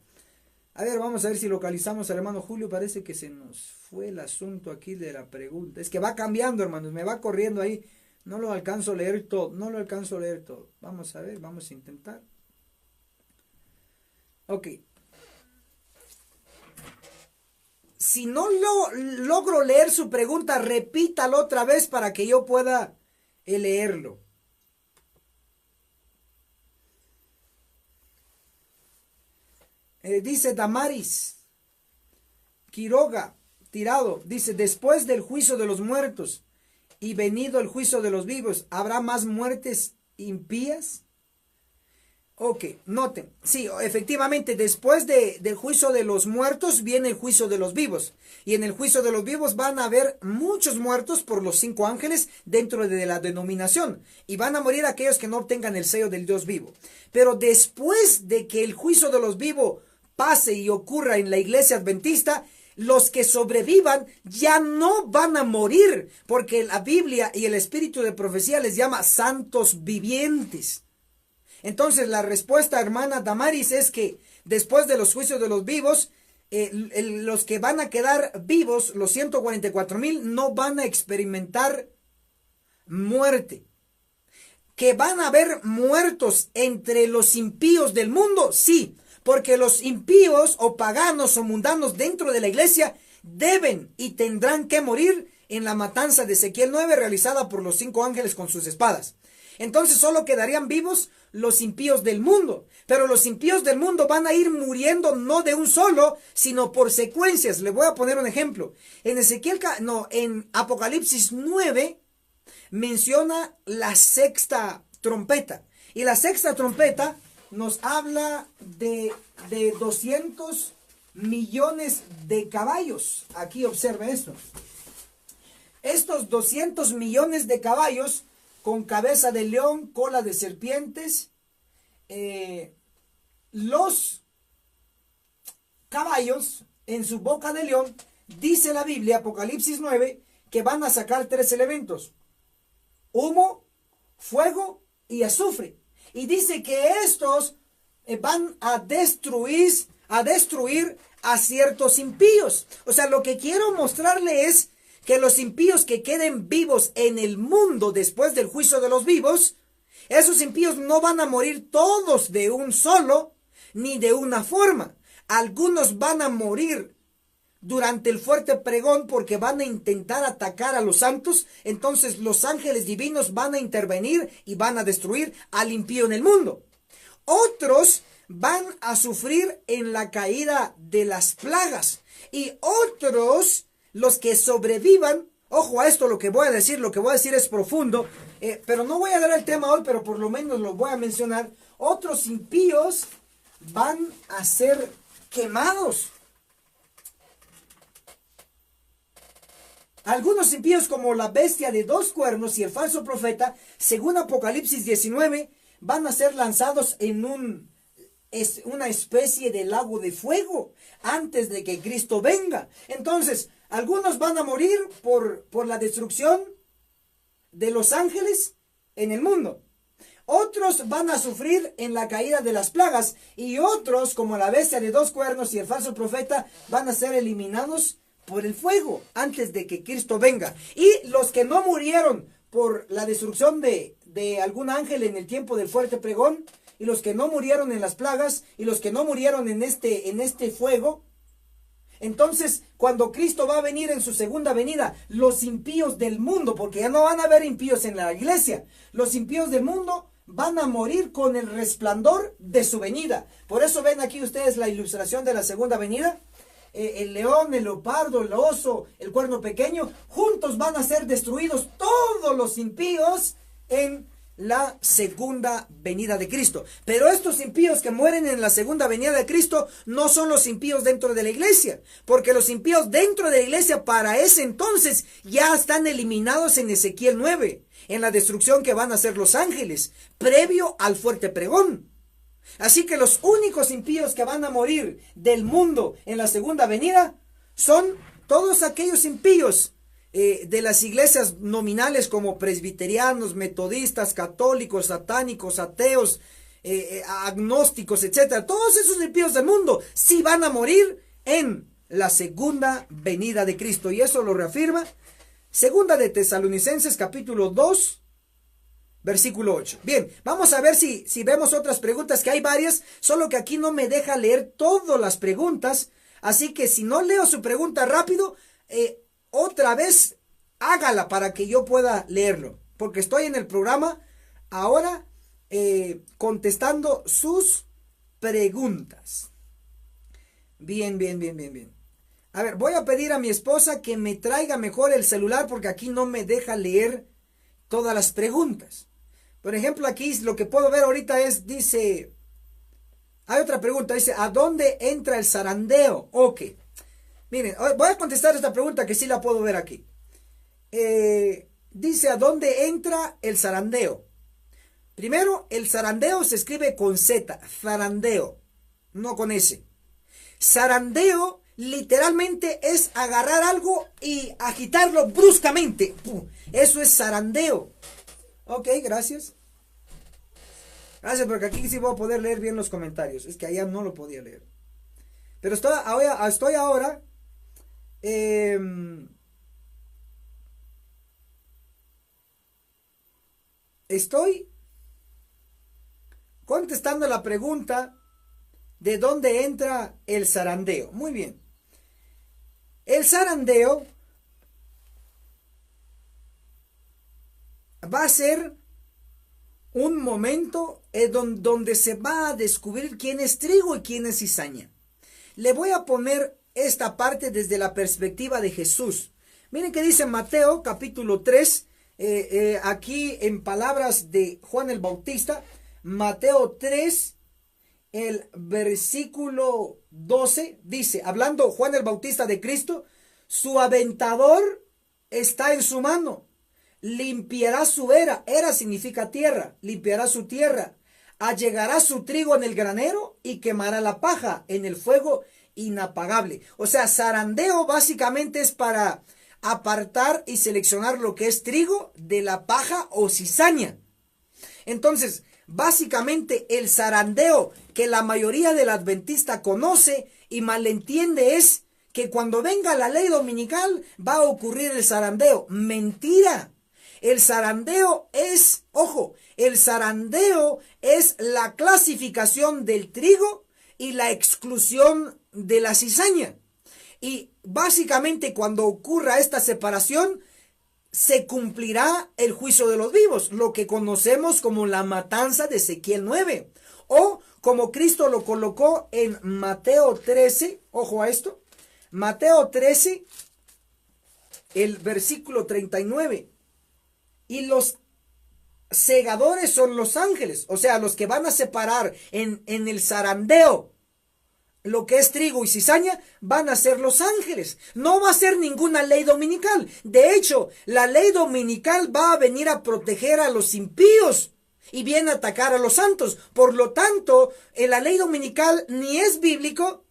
A ver, vamos a ver si localizamos al hermano Julio. Parece que se nos fue el asunto aquí de la pregunta. Es que va cambiando, hermanos, me va corriendo ahí. No lo alcanzo a leer todo, Vamos a ver, vamos a intentar. Ok. Si no logro leer su pregunta, repítalo otra vez para que yo pueda leerlo. Dice Damaris Quiroga Tirado, dice: después del juicio de los muertos y venido el juicio de los vivos, ¿habrá más muertes impías? Ok, noten, sí, efectivamente, después del juicio de los muertos viene el juicio de los vivos. Y en el juicio de los vivos van a haber muchos muertos por los 5 ángeles dentro de la denominación. Y van a morir aquellos que no obtengan el sello del Dios vivo. Pero después de que el juicio de los vivos pase y ocurra en la iglesia adventista, los que sobrevivan ya no van a morir, porque la Biblia y el espíritu de profecía les llama santos vivientes. Entonces la respuesta, hermana Damaris, es que después de los juicios de los vivos, los que van a quedar vivos, los 144,000, no van a experimentar muerte. ¿Que van a haber muertos entre los impíos del mundo? Sí, porque los impíos o paganos o mundanos dentro de la iglesia deben y tendrán que morir en la matanza de Ezequiel 9 realizada por los 5 ángeles con sus espadas. Entonces solo quedarían vivos los impíos del mundo. Pero los impíos del mundo van a ir muriendo no de un solo, sino por secuencias. Le voy a poner un ejemplo. En Apocalipsis 9 menciona la 6ª trompeta. Y la 6ª trompeta nos habla de 200 millones de caballos. Aquí observe esto. Estos 200 millones de caballos con cabeza de león, cola de serpientes. Los caballos en su boca de león, dice la Biblia, Apocalipsis 9, que van a sacar 3 elementos: humo, fuego y azufre. Y dice que estos van a destruir a ciertos impíos. O sea, lo que quiero mostrarle es que los impíos que queden vivos en el mundo después del juicio de los vivos, esos impíos no van a morir todos de un solo, ni de una forma. Algunos van a morir durante el fuerte pregón porque van a intentar atacar a los santos. Entonces los ángeles divinos van a intervenir y van a destruir al impío en el mundo. Otros van a sufrir en la caída de las plagas. Y otros, los que sobrevivan, ojo a esto, lo que voy a decir es profundo, pero no voy a dar el tema hoy, pero por lo menos lo voy a mencionar. Otros impíos van a ser quemados. Algunos impíos, como la bestia de 2 cuernos y el falso profeta, según Apocalipsis 19, van a ser lanzados en una especie de lago de fuego antes de que Cristo venga. Entonces, algunos van a morir por la destrucción de los ángeles en el mundo. Otros van a sufrir en la caída de las plagas. Y otros, como la bestia de 2 cuernos y el falso profeta, van a ser eliminados por el fuego antes de que Cristo venga. Y los que no murieron por la destrucción de algún ángel en el tiempo del fuerte pregón, y los que no murieron en las plagas, y los que no murieron en este fuego, entonces cuando Cristo va a venir en su segunda venida, los impíos del mundo, porque ya no van a haber impíos en la iglesia, los impíos del mundo van a morir con el resplandor de su venida. Por eso ven aquí ustedes la ilustración de la segunda venida. El león, el leopardo, el oso, el cuerno pequeño, juntos van a ser destruidos todos los impíos en la segunda venida de Cristo. Pero estos impíos que mueren en la segunda venida de Cristo no son los impíos dentro de la iglesia, porque los impíos dentro de la iglesia para ese entonces ya están eliminados en Ezequiel 9, en la destrucción que van a hacer los ángeles, previo al fuerte pregón. Así que los únicos impíos que van a morir del mundo en la segunda venida son todos aquellos impíos de las iglesias nominales como presbiterianos, metodistas, católicos, satánicos, ateos, agnósticos, etcétera. Todos esos impíos del mundo sí van a morir en la segunda venida de Cristo. Y eso lo reafirma Segunda de Tesalonicenses capítulo 2. Versículo 8. Bien, vamos a ver si vemos otras preguntas, que hay varias, solo que aquí no me deja leer todas las preguntas, así que si no leo su pregunta rápido, otra vez hágala para que yo pueda leerlo, porque estoy en el programa ahora contestando sus preguntas. Bien. A ver, voy a pedir a mi esposa que me traiga mejor el celular, porque aquí no me deja leer todas las preguntas. Por ejemplo, aquí lo que puedo ver ahorita dice, hay otra pregunta, dice, ¿a dónde entra el zarandeo? Ok, miren, voy a contestar esta pregunta que sí la puedo ver aquí. Dice, ¿a dónde entra el zarandeo? Primero, el zarandeo se escribe con Z, zarandeo, no con S. Zarandeo literalmente es agarrar algo y agitarlo bruscamente. Eso es zarandeo. Ok, gracias. Gracias, porque aquí sí voy a poder leer bien los comentarios. Es que allá no lo podía leer. Pero estoy ahora estoy contestando la pregunta de dónde entra el zarandeo. Muy bien. El zarandeo va a ser un momento donde se va a descubrir quién es trigo y quién es cizaña. Le voy a poner esta parte desde la perspectiva de Jesús. Miren que dice Mateo capítulo 3, aquí en palabras de Juan el Bautista, Mateo 3, el versículo 12, dice, hablando Juan el Bautista de Cristo, su aventador está en su mano, limpiará su era significa tierra, limpiará su tierra, allegará su trigo en el granero y quemará la paja en el fuego inapagable. O sea, zarandeo básicamente es para apartar y seleccionar lo que es trigo de la paja o cizaña. Entonces, básicamente el zarandeo que la mayoría del adventista conoce y malentiende es que cuando venga la ley dominical va a ocurrir el zarandeo. Mentira. El zarandeo es, ojo, el zarandeo es la clasificación del trigo y la exclusión de la cizaña. Y básicamente cuando ocurra esta separación, se cumplirá el juicio de los vivos, lo que conocemos como la matanza de Ezequiel 9, o como Cristo lo colocó en Mateo 13, ojo a esto, Mateo 13, el versículo 39, y los segadores son los ángeles, o sea, los que van a separar en el zarandeo lo que es trigo y cizaña, van a ser los ángeles. No va a ser ninguna ley dominical. De hecho, la ley dominical va a venir a proteger a los impíos y viene a atacar a los santos. Por lo tanto, en la ley dominical ni es bíblico,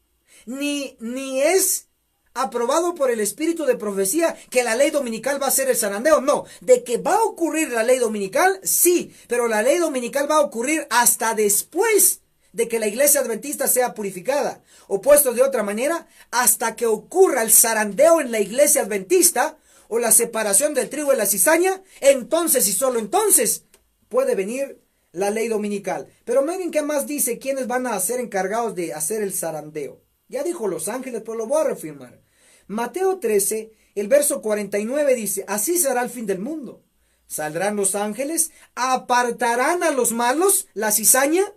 ni es aprobado por el espíritu de profecía que la ley dominical va a ser el zarandeo. No, de que va a ocurrir la ley dominical, sí, pero la ley dominical va a ocurrir hasta después de que la iglesia adventista sea purificada. O puesto de otra manera, hasta que ocurra el zarandeo en la iglesia adventista o la separación del trigo de la cizaña, entonces y solo entonces puede venir la ley dominical. Pero miren qué más dice, quiénes van a ser encargados de hacer el zarandeo. Ya dijo los ángeles, pero lo voy a reafirmar. Mateo 13, el verso 49 dice, así será el fin del mundo. Saldrán los ángeles, apartarán a los malos, la cizaña,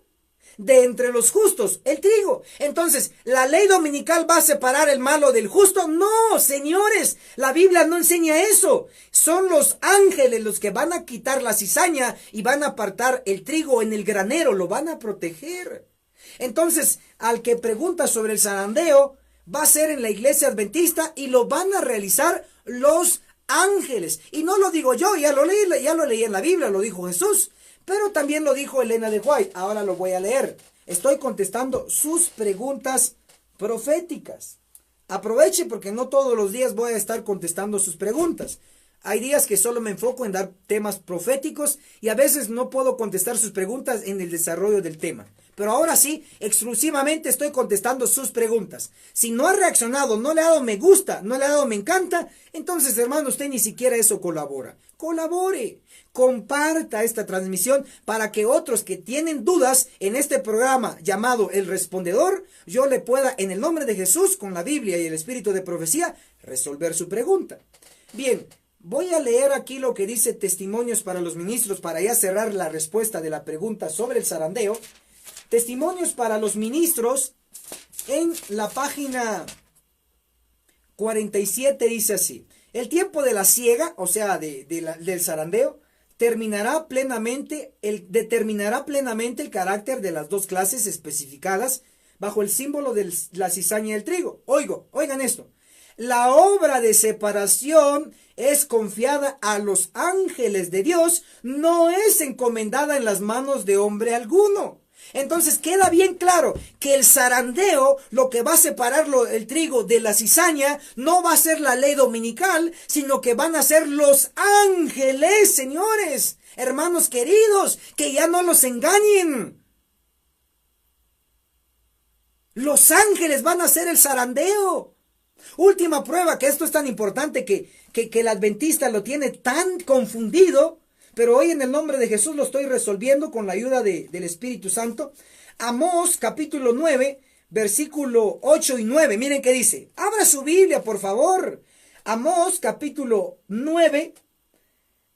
de entre los justos, el trigo. Entonces, ¿la ley dominical va a separar el malo del justo? No, señores, la Biblia no enseña eso. Son los ángeles los que van a quitar la cizaña y van a apartar el trigo en el granero, lo van a proteger. Entonces, al que pregunta sobre el zarandeo, va a ser en la iglesia adventista y lo van a realizar los ángeles. Y no lo digo yo, ya lo leí en la Biblia, lo dijo Jesús. Pero también lo dijo Elena de White. Ahora lo voy a leer. Estoy contestando sus preguntas proféticas. Aproveche porque no todos los días voy a estar contestando sus preguntas. Hay días que solo me enfoco en dar temas proféticos y a veces no puedo contestar sus preguntas en el desarrollo del tema. Pero ahora sí, exclusivamente estoy contestando sus preguntas. Si no ha reaccionado, no le ha dado me gusta, no le ha dado me encanta, entonces hermano, usted ni siquiera eso colabora. Colabore, comparta esta transmisión para que otros que tienen dudas en este programa llamado El Respondedor, yo le pueda en el nombre de Jesús, con la Biblia y el Espíritu de Profecía, resolver su pregunta. Bien, voy a leer aquí lo que dice Testimonios para los Ministros para ya cerrar la respuesta de la pregunta sobre el zarandeo. Testimonios para los Ministros en la página 47 dice así. El tiempo de la siega, o sea, del zarandeo, determinará plenamente el carácter de las dos clases especificadas bajo el símbolo de la cizaña y el trigo. Oigan esto. La obra de separación es confiada a los ángeles de Dios, no es encomendada en las manos de hombre alguno. Entonces queda bien claro que el zarandeo, lo que va a separar el trigo de la cizaña, no va a ser la ley dominical, sino que van a ser los ángeles, señores, hermanos queridos, que ya no los engañen. Los ángeles van a hacer el zarandeo. Última prueba que esto es tan importante que el adventista lo tiene tan confundido. Pero hoy en el nombre de Jesús lo estoy resolviendo con la ayuda del Espíritu Santo. Amós capítulo 9, versículo 8 y 9. Miren qué dice. Abra su Biblia, por favor. Amós capítulo 9,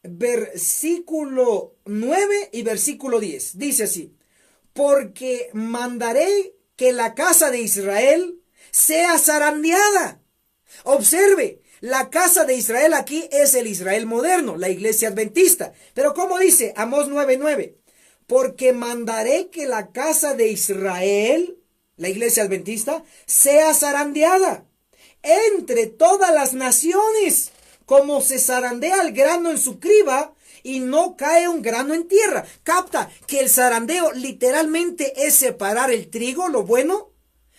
versículo 9 y versículo 10. Dice así. Porque mandaré que la casa de Israel sea zarandeada. Observe. La casa de Israel aquí es el Israel moderno, la iglesia adventista. Pero ¿cómo dice Amós 9:9? Porque mandaré que la casa de Israel, la iglesia adventista, sea zarandeada entre todas las naciones, como se zarandea el grano en su criba y no cae un grano en tierra. Capta que el zarandeo literalmente es separar el trigo, lo bueno,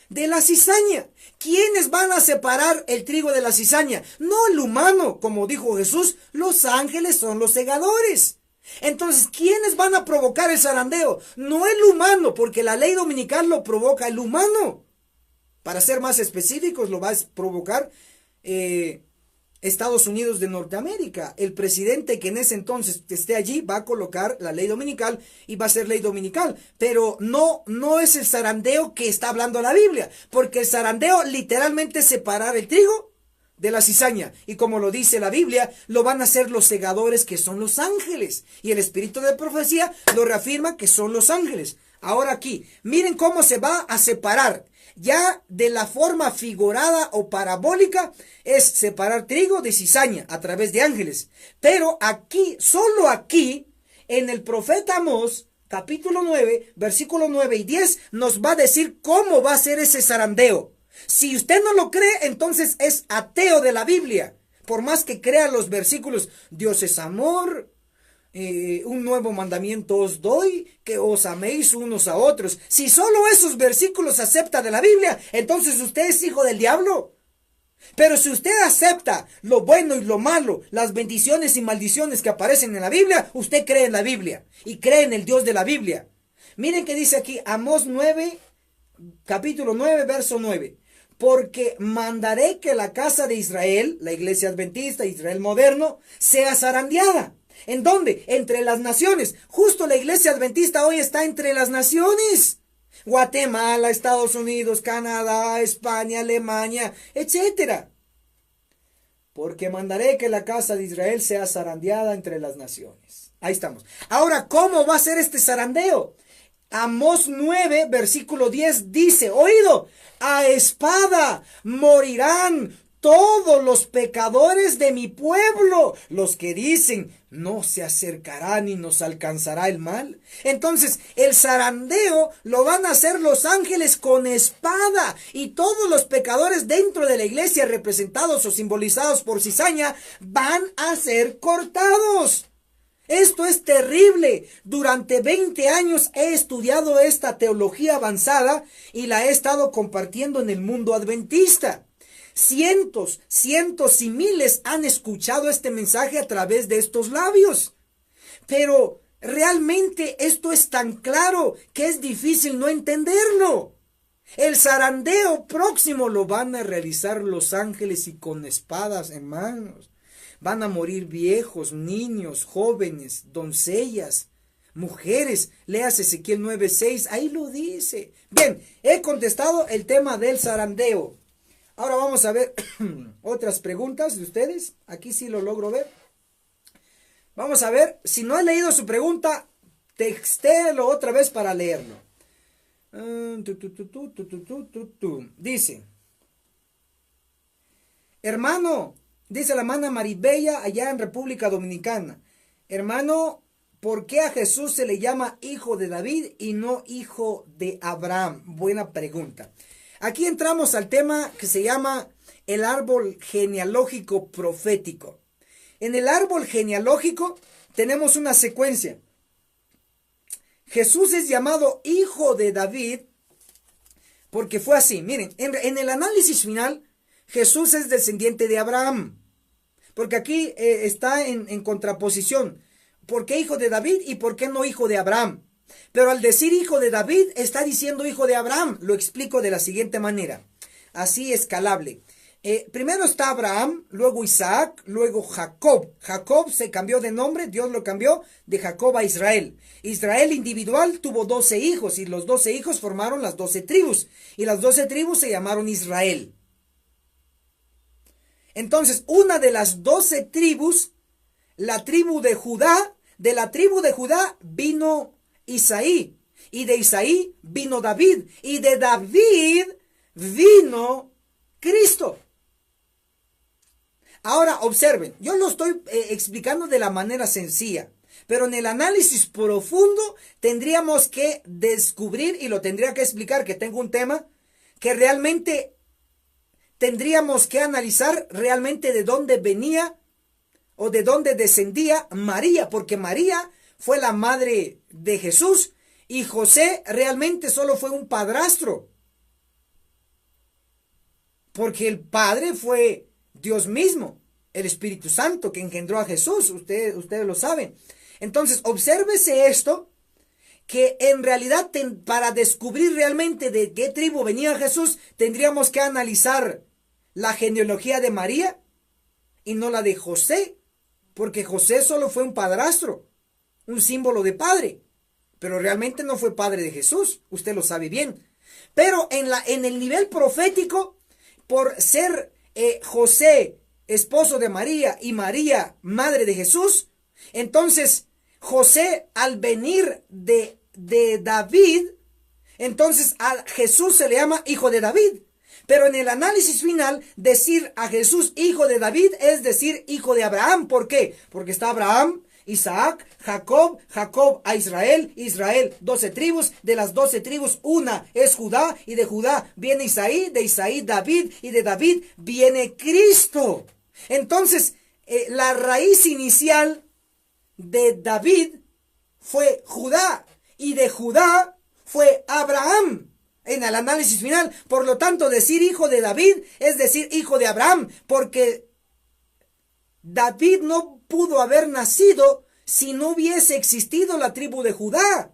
de la cizaña. ¿Quiénes van a separar el trigo de la cizaña? No el humano, como dijo Jesús, los ángeles son los segadores. Entonces, ¿quiénes van a provocar el zarandeo? No el humano, porque la ley dominical lo provoca el humano. Para ser más específicos, lo va a provocar Estados Unidos de Norteamérica. El presidente que en ese entonces esté allí va a colocar la ley dominical y va a ser ley dominical. Pero no es el zarandeo que está hablando la Biblia, porque el zarandeo literalmente es separar el trigo de la cizaña. Y como lo dice la Biblia, lo van a hacer los segadores, que son los ángeles. Y el Espíritu de Profecía lo reafirma que son los ángeles. Ahora aquí, miren cómo se va a separar. Ya de la forma figurada o parabólica es separar trigo de cizaña a través de ángeles. Pero aquí, solo aquí, en el profeta Amós, capítulo 9, versículo 9 y 10, nos va a decir cómo va a ser ese zarandeo. Si usted no lo cree, entonces es ateo de la Biblia. Por más que crea los versículos, Dios es amor, un nuevo mandamiento os doy, que os améis unos a otros. Si solo esos versículos acepta de la Biblia, entonces usted es hijo del diablo. Pero si usted acepta lo bueno y lo malo, las bendiciones y maldiciones que aparecen en la Biblia, usted cree en la Biblia y cree en el Dios de la Biblia. Miren que dice aquí, Amós 9, capítulo 9, verso 9. Porque mandaré que la casa de Israel, la iglesia adventista, Israel moderno, sea zarandeada. ¿En dónde? Entre las naciones. Justo la iglesia adventista hoy está entre las naciones. Guatemala, Estados Unidos, Canadá, España, Alemania, etcétera. Porque mandaré que la casa de Israel sea zarandeada entre las naciones. Ahí estamos. Ahora, ¿cómo va a ser este zarandeo? Amós 9, versículo 10 dice, oído, a espada morirán todos los pecadores de mi pueblo, los que dicen, no se acercará ni nos alcanzará el mal. Entonces, el zarandeo lo van a hacer los ángeles con espada, y todos los pecadores dentro de la iglesia, representados o simbolizados por cizaña, van a ser cortados. Esto es terrible. Durante 20 años he estudiado esta teología avanzada y la he estado compartiendo en el mundo adventista. Cientos y miles han escuchado este mensaje a través de estos labios. Pero realmente esto es tan claro que es difícil no entenderlo. El zarandeo próximo lo van a realizar los ángeles y con espadas en manos. Van a morir viejos, niños, jóvenes, doncellas, mujeres. Leas Ezequiel 9:6, ahí lo dice. Bien, he contestado el tema del zarandeo. Ahora vamos a ver otras preguntas de ustedes. Aquí sí lo logro ver. Vamos a ver, si no has leído su pregunta, textéelo otra vez para leerlo. Dice, hermano, dice la hermana Maribella allá en República Dominicana. Hermano, ¿por qué a Jesús se le llama hijo de David y no hijo de Abraham? Buena pregunta. Aquí entramos al tema que se llama el árbol genealógico profético. En el árbol genealógico tenemos una secuencia. Jesús es llamado hijo de David porque fue así. Miren, en el análisis final, Jesús es descendiente de Abraham. Porque aquí está en contraposición. ¿Por qué hijo de David y por qué no hijo de Abraham? Pero al decir hijo de David, está diciendo hijo de Abraham. Lo explico de la siguiente manera. Así escalable. Primero está Abraham, luego Isaac, luego Jacob. Jacob se cambió de nombre, Dios lo cambió de Jacob a Israel. Israel individual tuvo 12 hijos y los 12 hijos formaron las 12 tribus. Y las 12 tribus se llamaron Israel. Entonces, una de las 12 tribus, la tribu de Judá, de la tribu de Judá vino Isaí, y de Isaí vino David, y de David vino Cristo. Ahora observen, yo lo estoy explicando de la manera sencilla, pero en el análisis profundo tendríamos que descubrir, y lo tendría que explicar, que tengo un tema que realmente tendríamos que analizar realmente de dónde venía o de dónde descendía María, porque María fue la madre de Jesús y José realmente solo fue un padrastro, porque el padre fue Dios mismo, el Espíritu Santo que engendró a Jesús. Ustedes lo saben. Entonces, obsérvese esto, que en realidad para descubrir realmente de qué tribu venía Jesús, tendríamos que analizar la genealogía de María y no la de José, porque José solo fue un padrastro, un símbolo de padre, pero realmente no fue padre de Jesús, usted lo sabe bien. Pero en el nivel profético, por ser José esposo de María y María madre de Jesús, entonces José al venir de David, entonces a Jesús se le llama hijo de David. Pero en el análisis final, decir a Jesús hijo de David es decir hijo de Abraham. ¿Por qué? Porque está Abraham, Isaac, Jacob, Jacob a Israel, Israel 12 tribus, de las 12 tribus una es Judá, y de Judá viene Isaí, de Isaí David, y de David viene Cristo. Entonces, la raíz inicial de David fue Judá, y de Judá fue Abraham. En el análisis final, por lo tanto, decir hijo de David es decir hijo de Abraham, porque David no pudo haber nacido si no hubiese existido la tribu de Judá.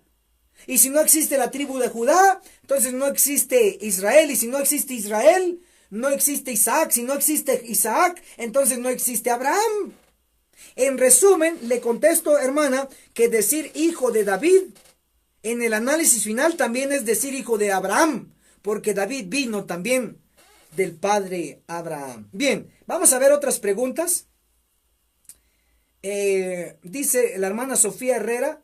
Y si no existe la tribu de Judá, entonces no existe Israel. Y si no existe Israel, no existe Isaac. Si no existe Isaac, entonces no existe Abraham. En resumen, le contesto, hermana, que decir hijo de David en el análisis final también es decir hijo de Abraham, porque David vino también del padre Abraham. Bien, vamos a ver otras preguntas. Dice la hermana Sofía Herrera,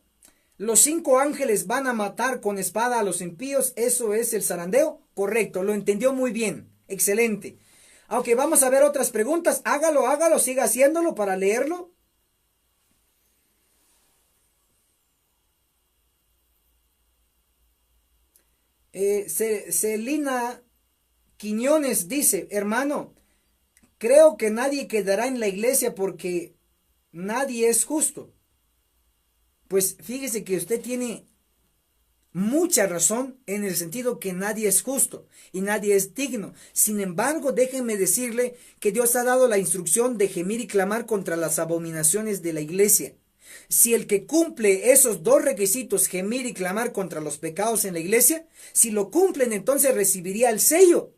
los 5 ángeles van a matar con espada a los impíos, ¿eso es el zarandeo? Correcto, lo entendió muy bien, excelente. Aunque vamos a ver otras preguntas, hágalo, siga haciéndolo para leerlo. Celina Quiñones dice, hermano, creo que nadie quedará en la iglesia porque nadie es justo. Pues fíjese que usted tiene mucha razón en el sentido que nadie es justo y nadie es digno. Sin embargo, déjenme decirle que Dios ha dado la instrucción de gemir y clamar contra las abominaciones de la iglesia. Si el que cumple esos 2 requisitos, gemir y clamar contra los pecados en la iglesia, si lo cumplen, entonces recibiría el sello.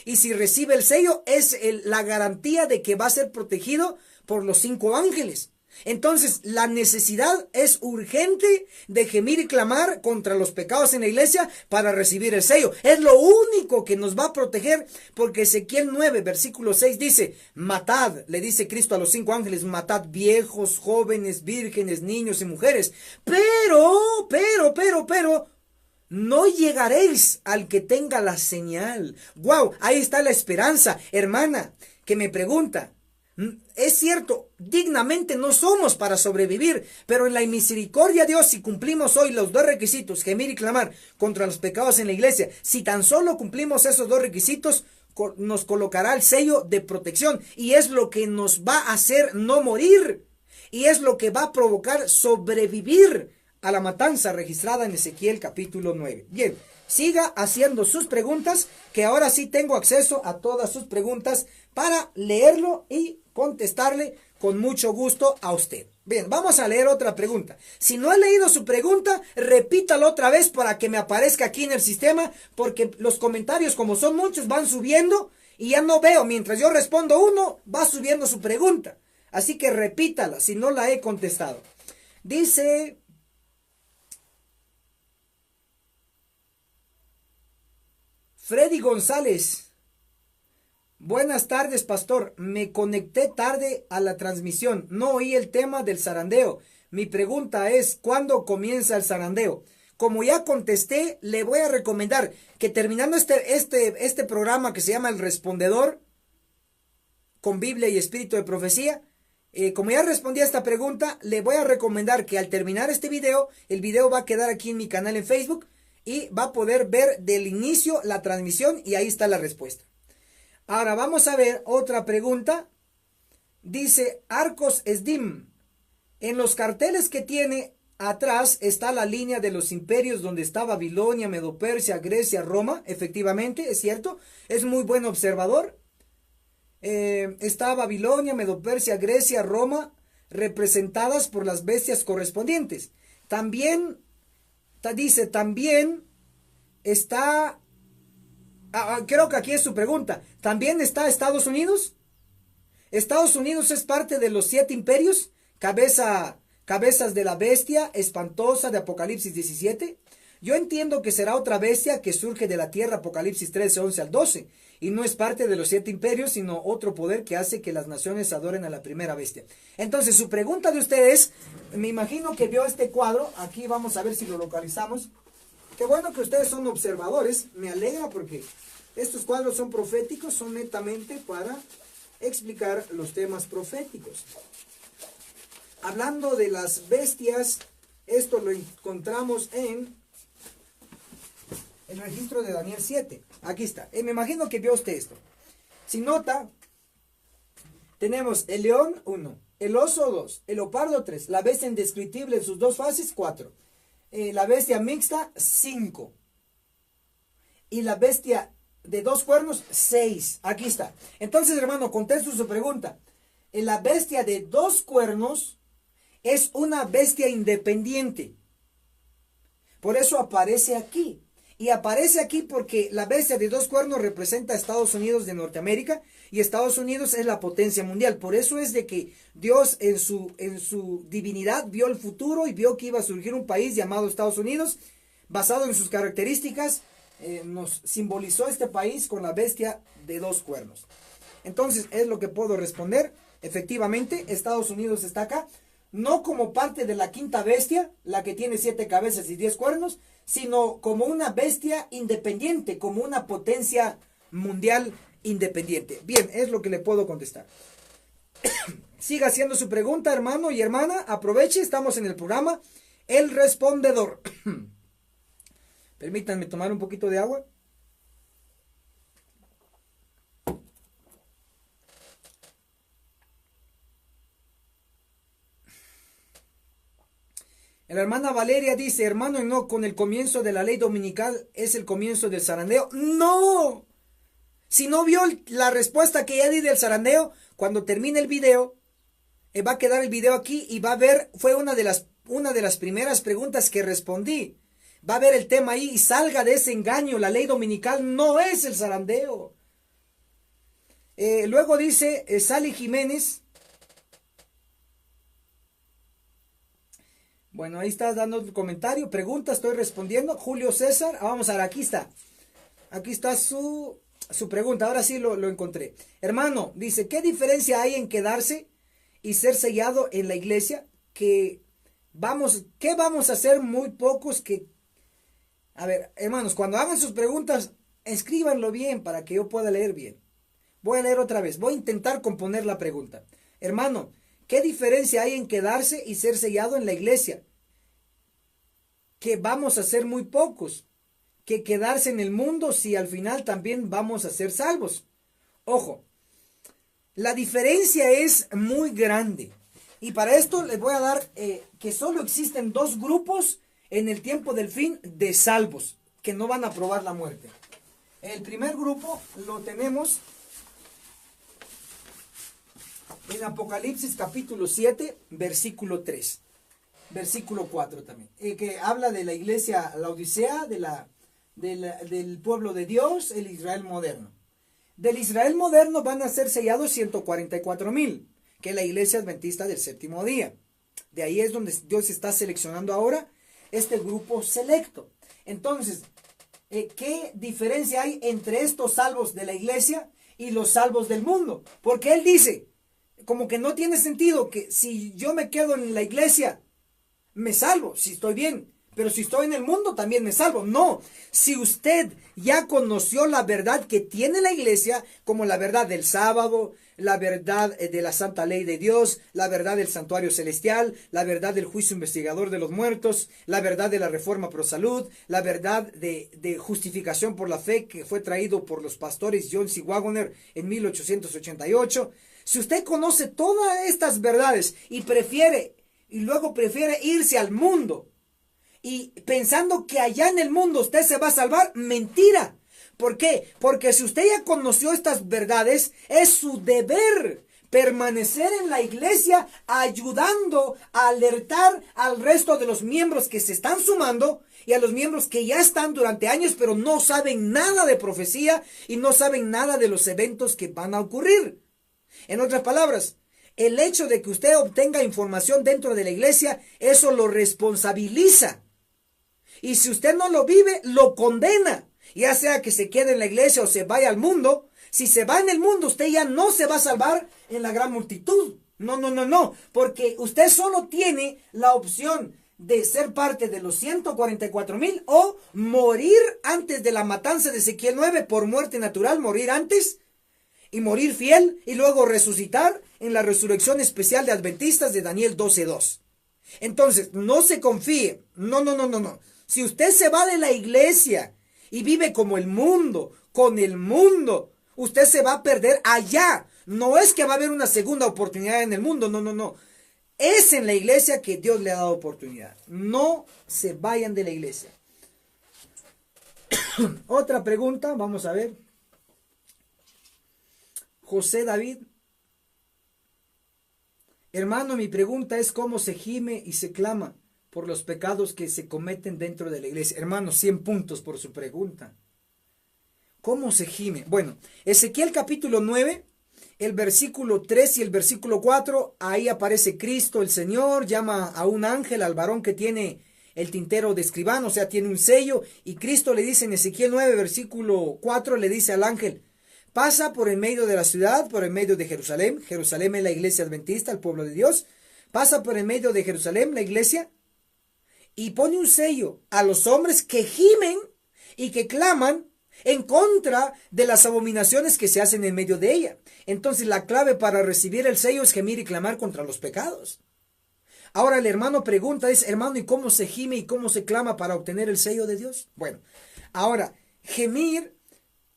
Y si recibe el sello, es la garantía de que va a ser protegido por los 5 ángeles. Entonces, la necesidad es urgente de gemir y clamar contra los pecados en la iglesia para recibir el sello. Es lo único que nos va a proteger, porque Ezequiel 9, versículo 6 dice, matad, le dice Cristo a los 5 ángeles, matad viejos, jóvenes, vírgenes, niños y mujeres. Pero, no llegaréis al que tenga la señal. Wow, ahí está la esperanza, hermana, que me pregunta. Es cierto, dignamente no somos para sobrevivir, pero en la misericordia de Dios, si cumplimos hoy los 2 requisitos, gemir y clamar contra los pecados en la iglesia, si tan solo cumplimos esos 2 requisitos, nos colocará el sello de protección, y es lo que nos va a hacer no morir, y es lo que va a provocar sobrevivir a la matanza registrada en Ezequiel capítulo 9. Bien, siga haciendo sus preguntas, que ahora sí tengo acceso a todas sus preguntas para leerlo y contestarle con mucho gusto a usted. Bien, vamos a leer otra pregunta. Si no he leído su pregunta, repítalo otra vez para que me aparezca aquí en el sistema, porque los comentarios, como son muchos, van subiendo y ya no veo. Mientras yo respondo uno, va subiendo su pregunta. Así que repítala si no la he contestado. Dice... Freddy González, buenas tardes, pastor. Me conecté tarde a la transmisión. No oí el tema del zarandeo. Mi pregunta es, ¿cuándo comienza el zarandeo? Como ya contesté, le voy a recomendar que terminando este programa que se llama El Respondedor, con Biblia y Espíritu de Profecía, como ya respondí a esta pregunta, le voy a recomendar que al terminar este video, el video va a quedar aquí en mi canal en Facebook, y va a poder ver del inicio la transmisión y ahí está la respuesta. Ahora vamos a ver otra pregunta. Dice Arcos Esdim. En los carteles que tiene atrás está la línea de los imperios donde está Babilonia, Medo-Persia, Grecia, Roma. Efectivamente, es cierto. Es muy buen observador. Está Babilonia, Medo-Persia, Grecia, Roma, representadas por las bestias correspondientes. También... dice, también está, creo que aquí es su pregunta, ¿también está Estados Unidos? Estados Unidos es parte de los 7 imperios, cabezas de la bestia espantosa de Apocalipsis 17. Yo entiendo que será otra bestia que surge de la tierra, Apocalipsis 13, 11 al 12, y no es parte de los 7 imperios, sino otro poder que hace que las naciones adoren a la primera bestia. Entonces, su pregunta de ustedes, me imagino que vio este cuadro, aquí vamos a ver si lo localizamos. Qué bueno que ustedes son observadores, me alegra porque estos cuadros son proféticos, son netamente para explicar los temas proféticos. Hablando de las bestias, esto lo encontramos en el registro de Daniel 7. Aquí está. Me imagino que vio usted esto. Si nota, tenemos el león 1, el oso 2, el leopardo 3, la bestia indescriptible en sus 2 fases 4, la bestia mixta 5 y la bestia de 2 cuernos 6. Aquí está. Entonces, hermano, contesto su pregunta. La bestia de 2 cuernos es una bestia independiente. Por eso aparece aquí. Y aparece aquí porque la bestia de dos cuernos representa a Estados Unidos de Norteamérica y Estados Unidos es la potencia mundial. Por eso es de que Dios en su divinidad vio el futuro y vio que iba a surgir un país llamado Estados Unidos. Basado en sus características, nos simbolizó este país con la bestia de dos cuernos. Entonces es lo que puedo responder. Efectivamente, Estados Unidos está acá. No como parte de la quinta bestia, la que tiene 7 cabezas y 10 cuernos, sino como una bestia independiente, como una potencia mundial independiente. Bien, es lo que le puedo contestar. Siga haciendo su pregunta, hermano y hermana. Aproveche, estamos en el programa El Respondedor. Permítanme tomar un poquito de agua. La hermana Valeria dice, hermano, no, con el comienzo de la ley dominical es el comienzo del zarandeo. ¡No! Si no vio la respuesta que ya di del zarandeo, cuando termine el video, va a quedar el video aquí y va a ver, fue una de las primeras preguntas que respondí. Va a ver el tema ahí y salga de ese engaño. La ley dominical no es el zarandeo. Luego dice Sally Jiménez. Bueno, ahí estás dando tu comentario, pregunta, estoy respondiendo. Julio César, vamos a ver, aquí está. Aquí está su pregunta, ahora sí lo encontré. Hermano, dice, ¿qué diferencia hay en quedarse y ser sellado en la iglesia? ¿Qué vamos a hacer muy pocos que... A ver, hermanos, cuando hagan sus preguntas, escríbanlo bien para que yo pueda leer bien. Voy a leer otra vez, voy a intentar componer la pregunta. Hermano, ¿qué diferencia hay en quedarse y ser sellado en la iglesia? Que vamos a ser muy pocos. Que quedarse en el mundo si al final también vamos a ser salvos. Ojo, la diferencia es muy grande. Y para esto les voy a dar que solo existen 2 grupos en el tiempo del fin de salvos que no van a probar la muerte. El primer grupo lo tenemos en Apocalipsis capítulo 7, versículo 3, versículo 4 también, que habla de la iglesia Laodicea, del pueblo de Dios, el Israel moderno. Del Israel moderno van a ser sellados 144,000, que es la iglesia adventista del séptimo día. De ahí es donde Dios está seleccionando ahora este grupo selecto. Entonces, ¿qué diferencia hay entre estos salvos de la iglesia y los salvos del mundo? Porque Él dice, como que no tiene sentido que si yo me quedo en la iglesia, me salvo, si estoy bien. Pero si estoy en el mundo, también me salvo. No, si usted ya conoció la verdad que tiene la iglesia, como la verdad del sábado, la verdad de la santa ley de Dios, la verdad del santuario celestial, la verdad del juicio investigador de los muertos, la verdad de la reforma pro salud, la verdad de justificación por la fe que fue traído por los pastores John C. Waggoner en 1888. Si usted conoce todas estas verdades y luego prefiere irse al mundo, y pensando que allá en el mundo usted se va a salvar, mentira. ¿Por qué? Porque si usted ya conoció estas verdades, es su deber permanecer en la iglesia ayudando a alertar al resto de los miembros que se están sumando y a los miembros que ya están durante años pero no saben nada de profecía y no saben nada de los eventos que van a ocurrir. En otras palabras, el hecho de que usted obtenga información dentro de la iglesia, eso lo responsabiliza. Y si usted no lo vive, lo condena. Ya sea que se quede en la iglesia o se vaya al mundo. Si se va en el mundo, usted ya no se va a salvar en la gran multitud. No. Porque usted solo tiene la opción de ser parte de los 144,000 o morir antes de la matanza de Ezequiel 9 por muerte natural, morir antes y morir fiel y luego resucitar en la resurrección especial de adventistas de Daniel 12:2. Entonces, no se confíe. No. Si usted se va de la iglesia y vive como el mundo, con el mundo, usted se va a perder allá. No es que va a haber una segunda oportunidad en el mundo, no. Es en la iglesia que Dios le ha dado oportunidad. No se vayan de la iglesia. Otra pregunta, vamos a ver. José David. Hermano, mi pregunta es cómo se gime y se clama por los pecados que se cometen dentro de la iglesia? Hermanos, 100 puntos por su pregunta. ¿Cómo se gime? Bueno, Ezequiel capítulo 9, el versículo 3 y el versículo 4, ahí aparece Cristo el Señor, llama a un ángel, al varón que tiene el tintero de escribano, o sea, tiene un sello, y Cristo le dice en Ezequiel 9, versículo 4, le dice al ángel: pasa por el medio de la ciudad, por el medio de Jerusalén. Jerusalén es la iglesia adventista, el pueblo de Dios. Pasa por el medio de Jerusalén, la iglesia, y pone un sello a los hombres que gimen y que claman en contra de las abominaciones que se hacen en medio de ella. Entonces la clave para recibir el sello es gemir y clamar contra los pecados. Ahora el hermano pregunta, dice: hermano, ¿y cómo se gime y cómo se clama para obtener el sello de Dios? Bueno, ahora, gemir,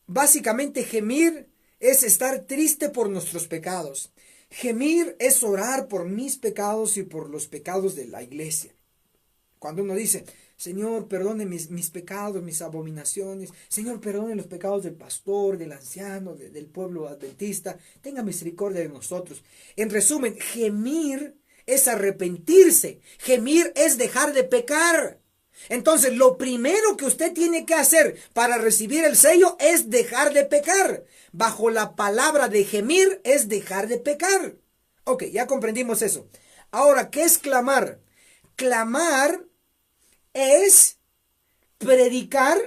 básicamente gemir es estar triste por nuestros pecados. Gemir es orar por mis pecados y por los pecados de la iglesia. Cuando uno dice: Señor, perdone mis pecados, mis abominaciones. Señor, perdone los pecados del pastor, del anciano, del pueblo adventista. Tenga misericordia de nosotros. En resumen, gemir es arrepentirse. Gemir es dejar de pecar. Entonces, lo primero que usted tiene que hacer para recibir el sello es dejar de pecar. Bajo la palabra de gemir es dejar de pecar. Ok, ya comprendimos eso. Ahora, ¿qué es clamar? Clamar es predicar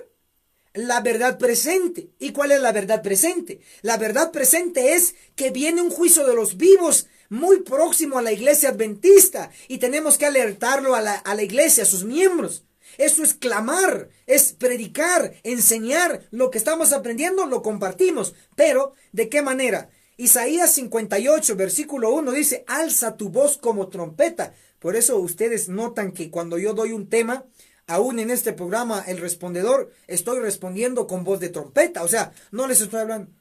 la verdad presente. ¿Y cuál es la verdad presente? La verdad presente es que viene un juicio de los vivos muy próximo a la iglesia adventista y tenemos que alertarlo a la iglesia, a sus miembros. Eso es clamar, es predicar, enseñar lo que estamos aprendiendo, lo compartimos. Pero, ¿de qué manera? Isaías 58, versículo 1 dice: alza tu voz como trompeta. Por eso ustedes notan que cuando yo doy un tema, aún en este programa, El Respondedor, estoy respondiendo con voz de trompeta. O sea, no les estoy hablando: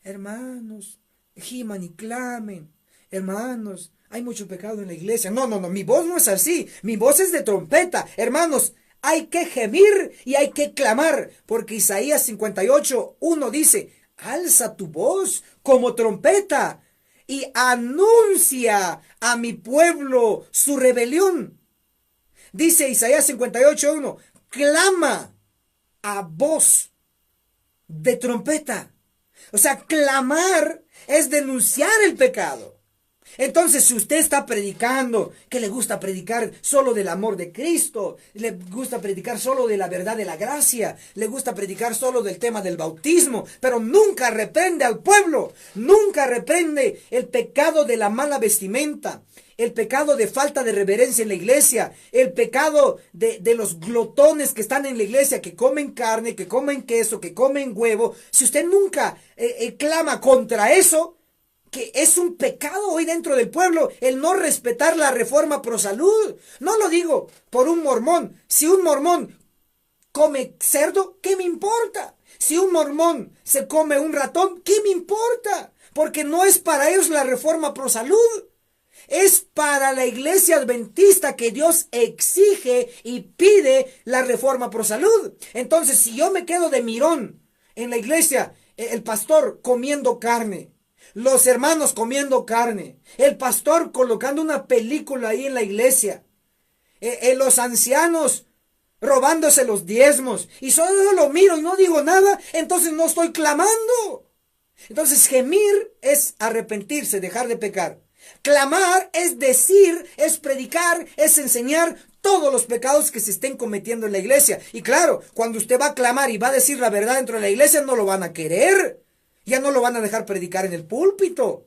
hermanos, giman y clamen. Hermanos, hay mucho pecado en la iglesia. No, mi voz no es así. Mi voz es de trompeta. Hermanos, hay que gemir y hay que clamar, porque Isaías 58, 1 dice: alza tu voz como trompeta y anuncia a mi pueblo su rebelión. Dice Isaías 58, 1, clama a voz de trompeta. O sea, clamar es denunciar el pecado. Entonces, si usted está predicando, que le gusta predicar solo del amor de Cristo, le gusta predicar solo de la verdad de la gracia, le gusta predicar solo del tema del bautismo, pero nunca reprende al pueblo, nunca reprende el pecado de la mala vestimenta, el pecado de falta de reverencia en la iglesia, el pecado de los glotones que están en la iglesia, que comen carne, que comen queso, que comen huevo. Si usted nunca clama contra eso, que es un pecado hoy dentro del pueblo, el no respetar la reforma pro salud. No lo digo por un mormón. Si un mormón come cerdo, ¿qué me importa? Si un mormón se come un ratón, ¿qué me importa? Porque no es para ellos la reforma pro salud. Es para la iglesia adventista que Dios exige y pide la reforma pro salud. Entonces, si yo me quedo de mirón en la iglesia, el pastor comiendo carne, los hermanos comiendo carne, el pastor colocando una película ahí en la iglesia, los ancianos robándose los diezmos, y solo lo miro y no digo nada, entonces no estoy clamando. Entonces gemir es arrepentirse, dejar de pecar. Clamar es decir, es predicar, es enseñar todos los pecados que se estén cometiendo en la iglesia. Y claro, cuando usted va a clamar y va a decir la verdad dentro de la iglesia, no lo van a querer. Ya no lo van a dejar predicar en el púlpito.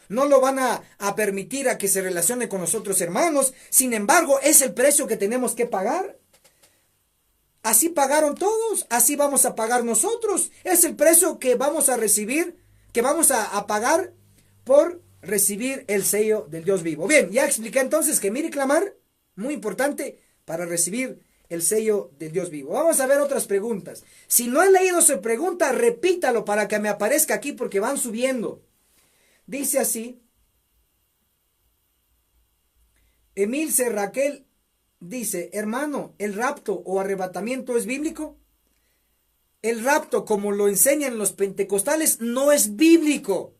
No lo van a permitir a que se relacione con los otros hermanos. Sin embargo, es el precio que tenemos que pagar. Así pagaron todos, así vamos a pagar nosotros. Es el precio que vamos a recibir, que vamos a pagar por recibir el sello del Dios vivo. Bien, ya expliqué entonces que gemir y clamar, muy importante para recibir el sello del Dios vivo. Vamos a ver otras preguntas. Si no he leído su pregunta, repítalo para que me aparezca aquí porque van subiendo. Dice así: Emilce Raquel dice: hermano, ¿el rapto o arrebatamiento es bíblico? El rapto, como lo enseñan los pentecostales, no es bíblico.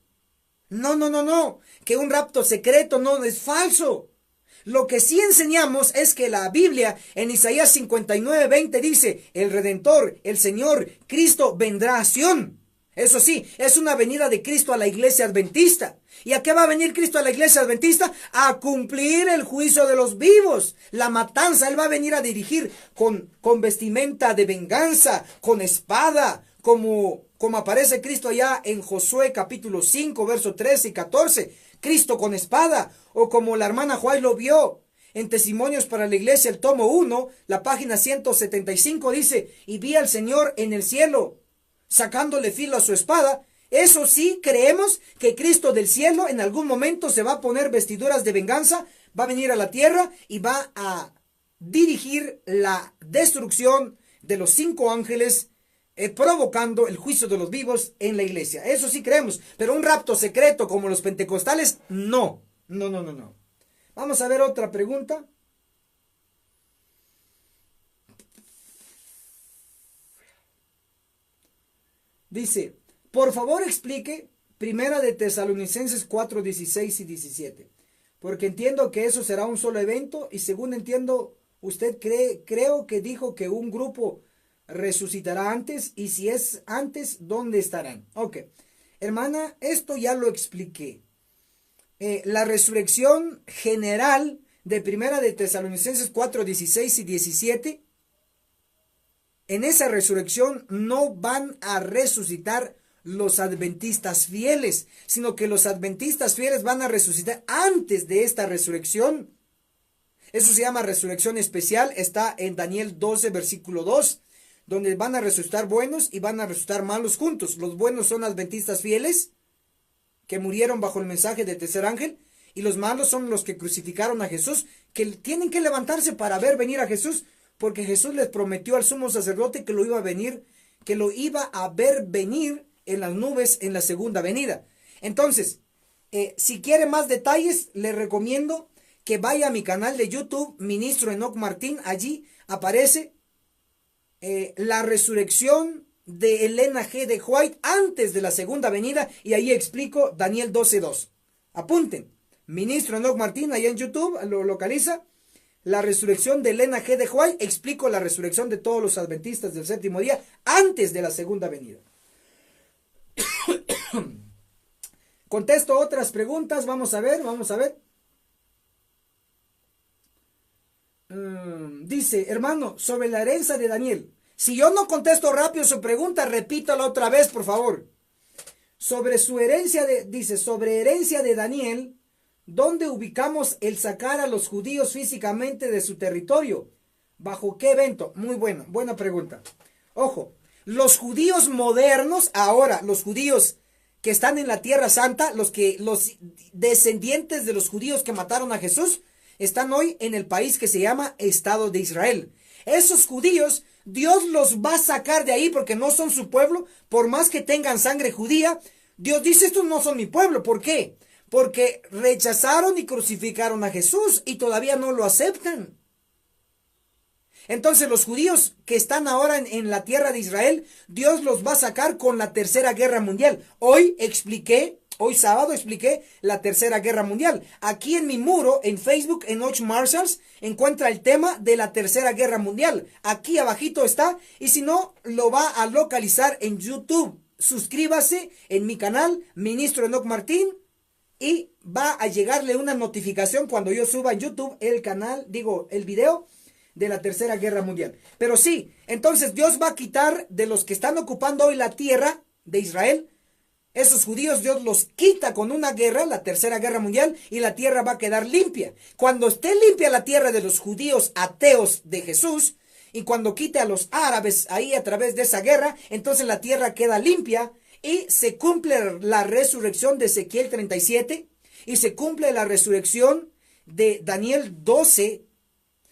No. Que un rapto secreto no es falso. Lo que sí enseñamos es que la Biblia en Isaías 59:20 dice, el Redentor, el Señor, Cristo vendrá a Sión. Eso sí, es una venida de Cristo a la iglesia adventista. ¿Y a qué va a venir Cristo a la iglesia adventista? A cumplir el juicio de los vivos, la matanza. Él va a venir a dirigir con vestimenta de venganza, con espada, como aparece Cristo allá en Josué capítulo 5, verso 13 y 14. Cristo con espada, o como la hermana Juárez lo vio en Testimonios para la Iglesia, el tomo 1, la página 175, dice, y vi al Señor en el cielo, sacándole filo a su espada. Eso sí, creemos que Cristo del cielo en algún momento se va a poner vestiduras de venganza, va a venir a la tierra y va a dirigir la destrucción de los 5 ángeles, provocando el juicio de los vivos en la iglesia. Eso sí creemos, pero un rapto secreto como los pentecostales, no. No. Vamos a ver otra pregunta. Dice, por favor explique Primera de Tesalonicenses 4, 16 y 17. Porque entiendo que eso será un solo evento y según entiendo, usted creo que dijo que un grupo resucitará antes, y si es antes, ¿dónde estarán? Ok, hermana, esto ya lo expliqué. La resurrección general de Primera de Tesalonicenses 4, 16 y 17, en esa resurrección no van a resucitar los adventistas fieles, sino que los adventistas fieles van a resucitar antes de esta resurrección. Eso se llama resurrección especial, está en Daniel 12, versículo 2, donde van a resucitar buenos y van a resucitar malos juntos. Los buenos son adventistas fieles, que murieron bajo el mensaje del tercer ángel, y los malos son los que crucificaron a Jesús, que tienen que levantarse para ver venir a Jesús, porque Jesús les prometió al sumo sacerdote que lo iba a ver venir en las nubes en la segunda venida. Entonces, si quiere más detalles, le recomiendo que vaya a mi canal de YouTube, Ministro Enoch Martín. Allí aparece la resurrección de Elena G. de White antes de la segunda venida, y ahí explico Daniel 12:2. Apunten, Ministro Enoch Martín, allá en YouTube, lo localiza. La resurrección de Elena G. de White, explico la resurrección de todos los adventistas del séptimo día antes de la segunda venida. Contesto otras preguntas, vamos a ver. Dice, hermano, sobre la herencia de Daniel. Si yo no contesto rápido su pregunta, repítala otra vez, por favor. Sobre su herencia sobre herencia de Daniel, ¿dónde ubicamos el sacar a los judíos físicamente de su territorio? ¿Bajo qué evento? Muy buena pregunta. Ojo, los judíos modernos, ahora, los judíos que están en la Tierra Santa, los descendientes de los judíos que mataron a Jesús, están hoy en el país que se llama Estado de Israel. Esos judíos, Dios los va a sacar de ahí porque no son su pueblo, por más que tengan sangre judía. Dios dice, estos no son mi pueblo. ¿Por qué? Porque rechazaron y crucificaron a Jesús y todavía no lo aceptan. Entonces los judíos que están ahora en la tierra de Israel, Dios los va a sacar con la tercera guerra mundial. Hoy sábado expliqué la tercera guerra mundial. Aquí en mi muro, en Facebook, en Enoch Marshalls, encuentra el tema de la tercera guerra mundial. Aquí abajito está, y si no, lo va a localizar en YouTube. Suscríbase en mi canal, Ministro Enoch Martín, y va a llegarle una notificación cuando yo suba en YouTube el video de la tercera guerra mundial. Pero sí, entonces Dios va a quitar de los que están ocupando hoy la tierra de Israel, esos judíos Dios los quita con una guerra, la tercera guerra mundial, y la tierra va a quedar limpia. Cuando esté limpia la tierra de los judíos ateos de Jesús, y cuando quite a los árabes ahí a través de esa guerra, entonces la tierra queda limpia y se cumple la resurrección de Ezequiel 37 y se cumple la resurrección de Daniel 12,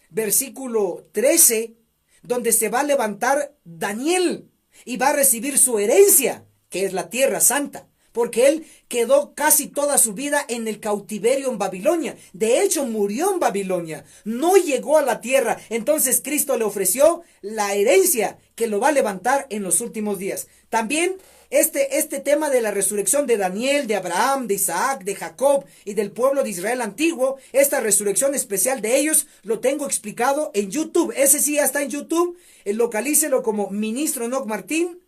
versículo 13, donde se va a levantar Daniel y va a recibir su herencia, que es la tierra santa, porque él quedó casi toda su vida en el cautiverio en Babilonia. De hecho, murió en Babilonia, no llegó a la tierra. Entonces Cristo le ofreció la herencia que lo va a levantar en los últimos días. También Este tema de la resurrección de Daniel, de Abraham, de Isaac, de Jacob y del pueblo de Israel antiguo, esta resurrección especial de ellos, lo tengo explicado en YouTube. Ese sí ya está en YouTube. Localícelo como Ministro Enoc Martín.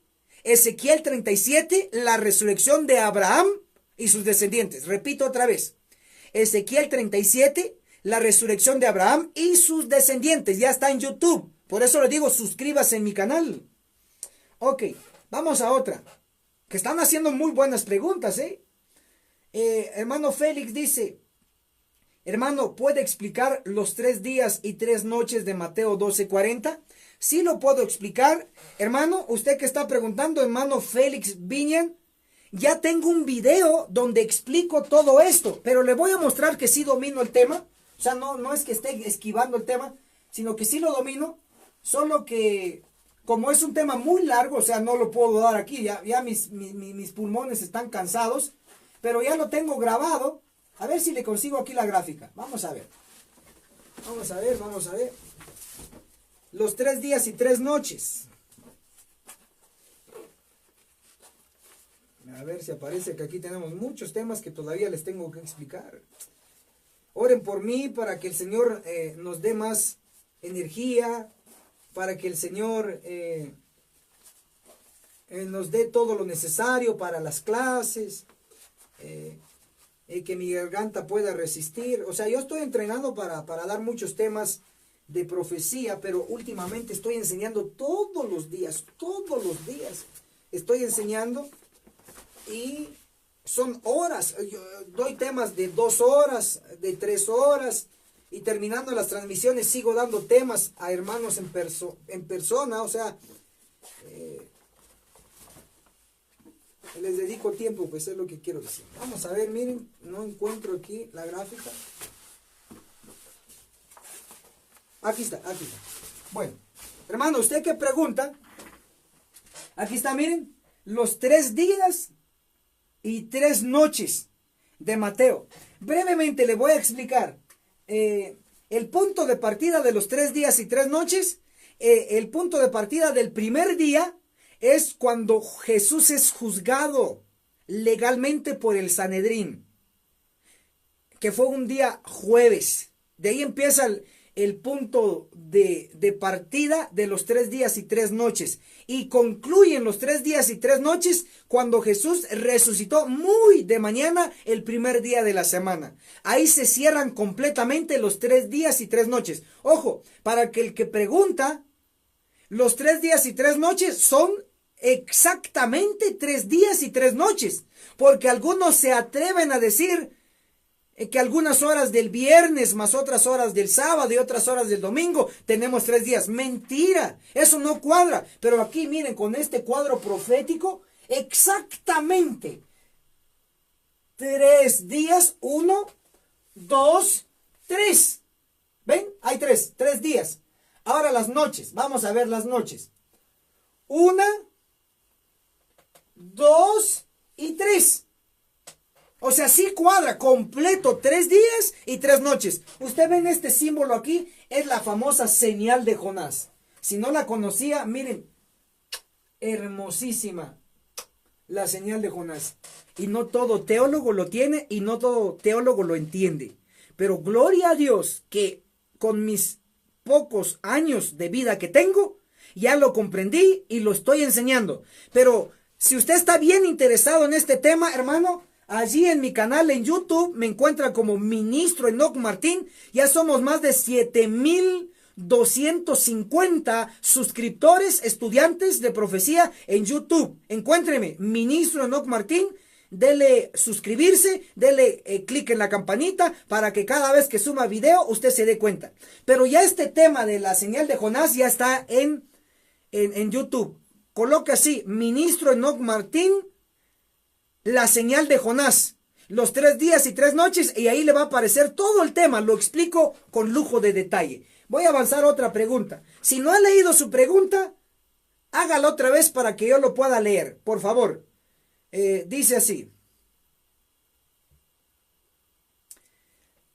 Ezequiel 37, la resurrección de Abraham y sus descendientes. Repito otra vez. Ezequiel 37, la resurrección de Abraham y sus descendientes. Ya está en YouTube. Por eso le digo, suscríbase en mi canal. Ok, vamos a otra. Que están haciendo muy buenas preguntas, hermano Félix dice, hermano, ¿puede explicar los 3 días y 3 noches de Mateo 12:40? Sí lo puedo explicar. Hermano, usted que está preguntando, hermano Félix Viñan, ya tengo un video donde explico todo esto, pero le voy a mostrar que sí domino el tema. O sea, no es que esté esquivando el tema, sino que sí lo domino, solo que como es un tema muy largo, o sea, no lo puedo dar aquí, ya mis pulmones están cansados, pero ya lo tengo grabado. A ver si le consigo aquí la gráfica. Vamos a ver. Vamos a ver. Los 3 días y 3 noches. A ver si aparece, que aquí tenemos muchos temas que todavía les tengo que explicar. Oren por mí para que el Señor nos dé más energía, para que el Señor nos dé todo lo necesario para las clases, que mi garganta pueda resistir. O sea, yo estoy entrenando para dar muchos temas de profecía, pero últimamente estoy enseñando todos los días estoy enseñando, y son horas. Yo doy temas de 2 horas, de 3 horas, y terminando las transmisiones sigo dando temas a hermanos en persona. O sea, les dedico tiempo, pues es lo que quiero decir. Vamos a ver, miren, no encuentro aquí la gráfica. Aquí está. Bueno, hermano, usted que pregunta, aquí está, miren, los 3 días y 3 noches de Mateo. Brevemente le voy a explicar el punto de partida de los 3 días y 3 noches. El punto de partida del primer día es cuando Jesús es juzgado legalmente por el Sanedrín, que fue un día jueves. De ahí empieza el punto de partida de los 3 días y 3 noches. Y concluyen los 3 días y 3 noches cuando Jesús resucitó muy de mañana el primer día de la semana. Ahí se cierran completamente los 3 días y 3 noches. Ojo, para que el que pregunta, los 3 días y 3 noches son exactamente 3 días y 3 noches. Porque algunos se atreven a decir que algunas horas del viernes más otras horas del sábado y otras horas del domingo tenemos 3 días. Mentira, eso no cuadra. Pero aquí miren, con este cuadro profético, exactamente 3 días, 1, 2, 3. ¿Ven? Hay 3 días. Ahora las noches, vamos a ver las noches. 1, 2 y 3. O sea, sí cuadra completo 3 días y 3 noches. Usted ven este símbolo aquí, es la famosa señal de Jonás. Si no la conocía, miren, hermosísima la señal de Jonás. Y no todo teólogo lo tiene y no todo teólogo lo entiende. Pero gloria a Dios que con mis pocos años de vida que tengo, ya lo comprendí y lo estoy enseñando. Pero si usted está bien interesado en este tema, hermano, allí en mi canal en YouTube me encuentra como Ministro Enoc Martín. Ya somos más de 7,250 suscriptores, estudiantes de profecía en YouTube. Encuéntreme, Ministro Enoc Martín. Dele suscribirse, dele clic en la campanita para que cada vez que suba video usted se dé cuenta. Pero ya este tema de la señal de Jonás ya está en YouTube. Coloque así, Ministro Enoc Martín, la señal de Jonás, los 3 días y 3 noches, y ahí le va a aparecer todo el tema. Lo explico con lujo de detalle. Voy a avanzar a otra pregunta. Si no ha leído su pregunta, hágala otra vez para que yo lo pueda leer, por favor. Dice así.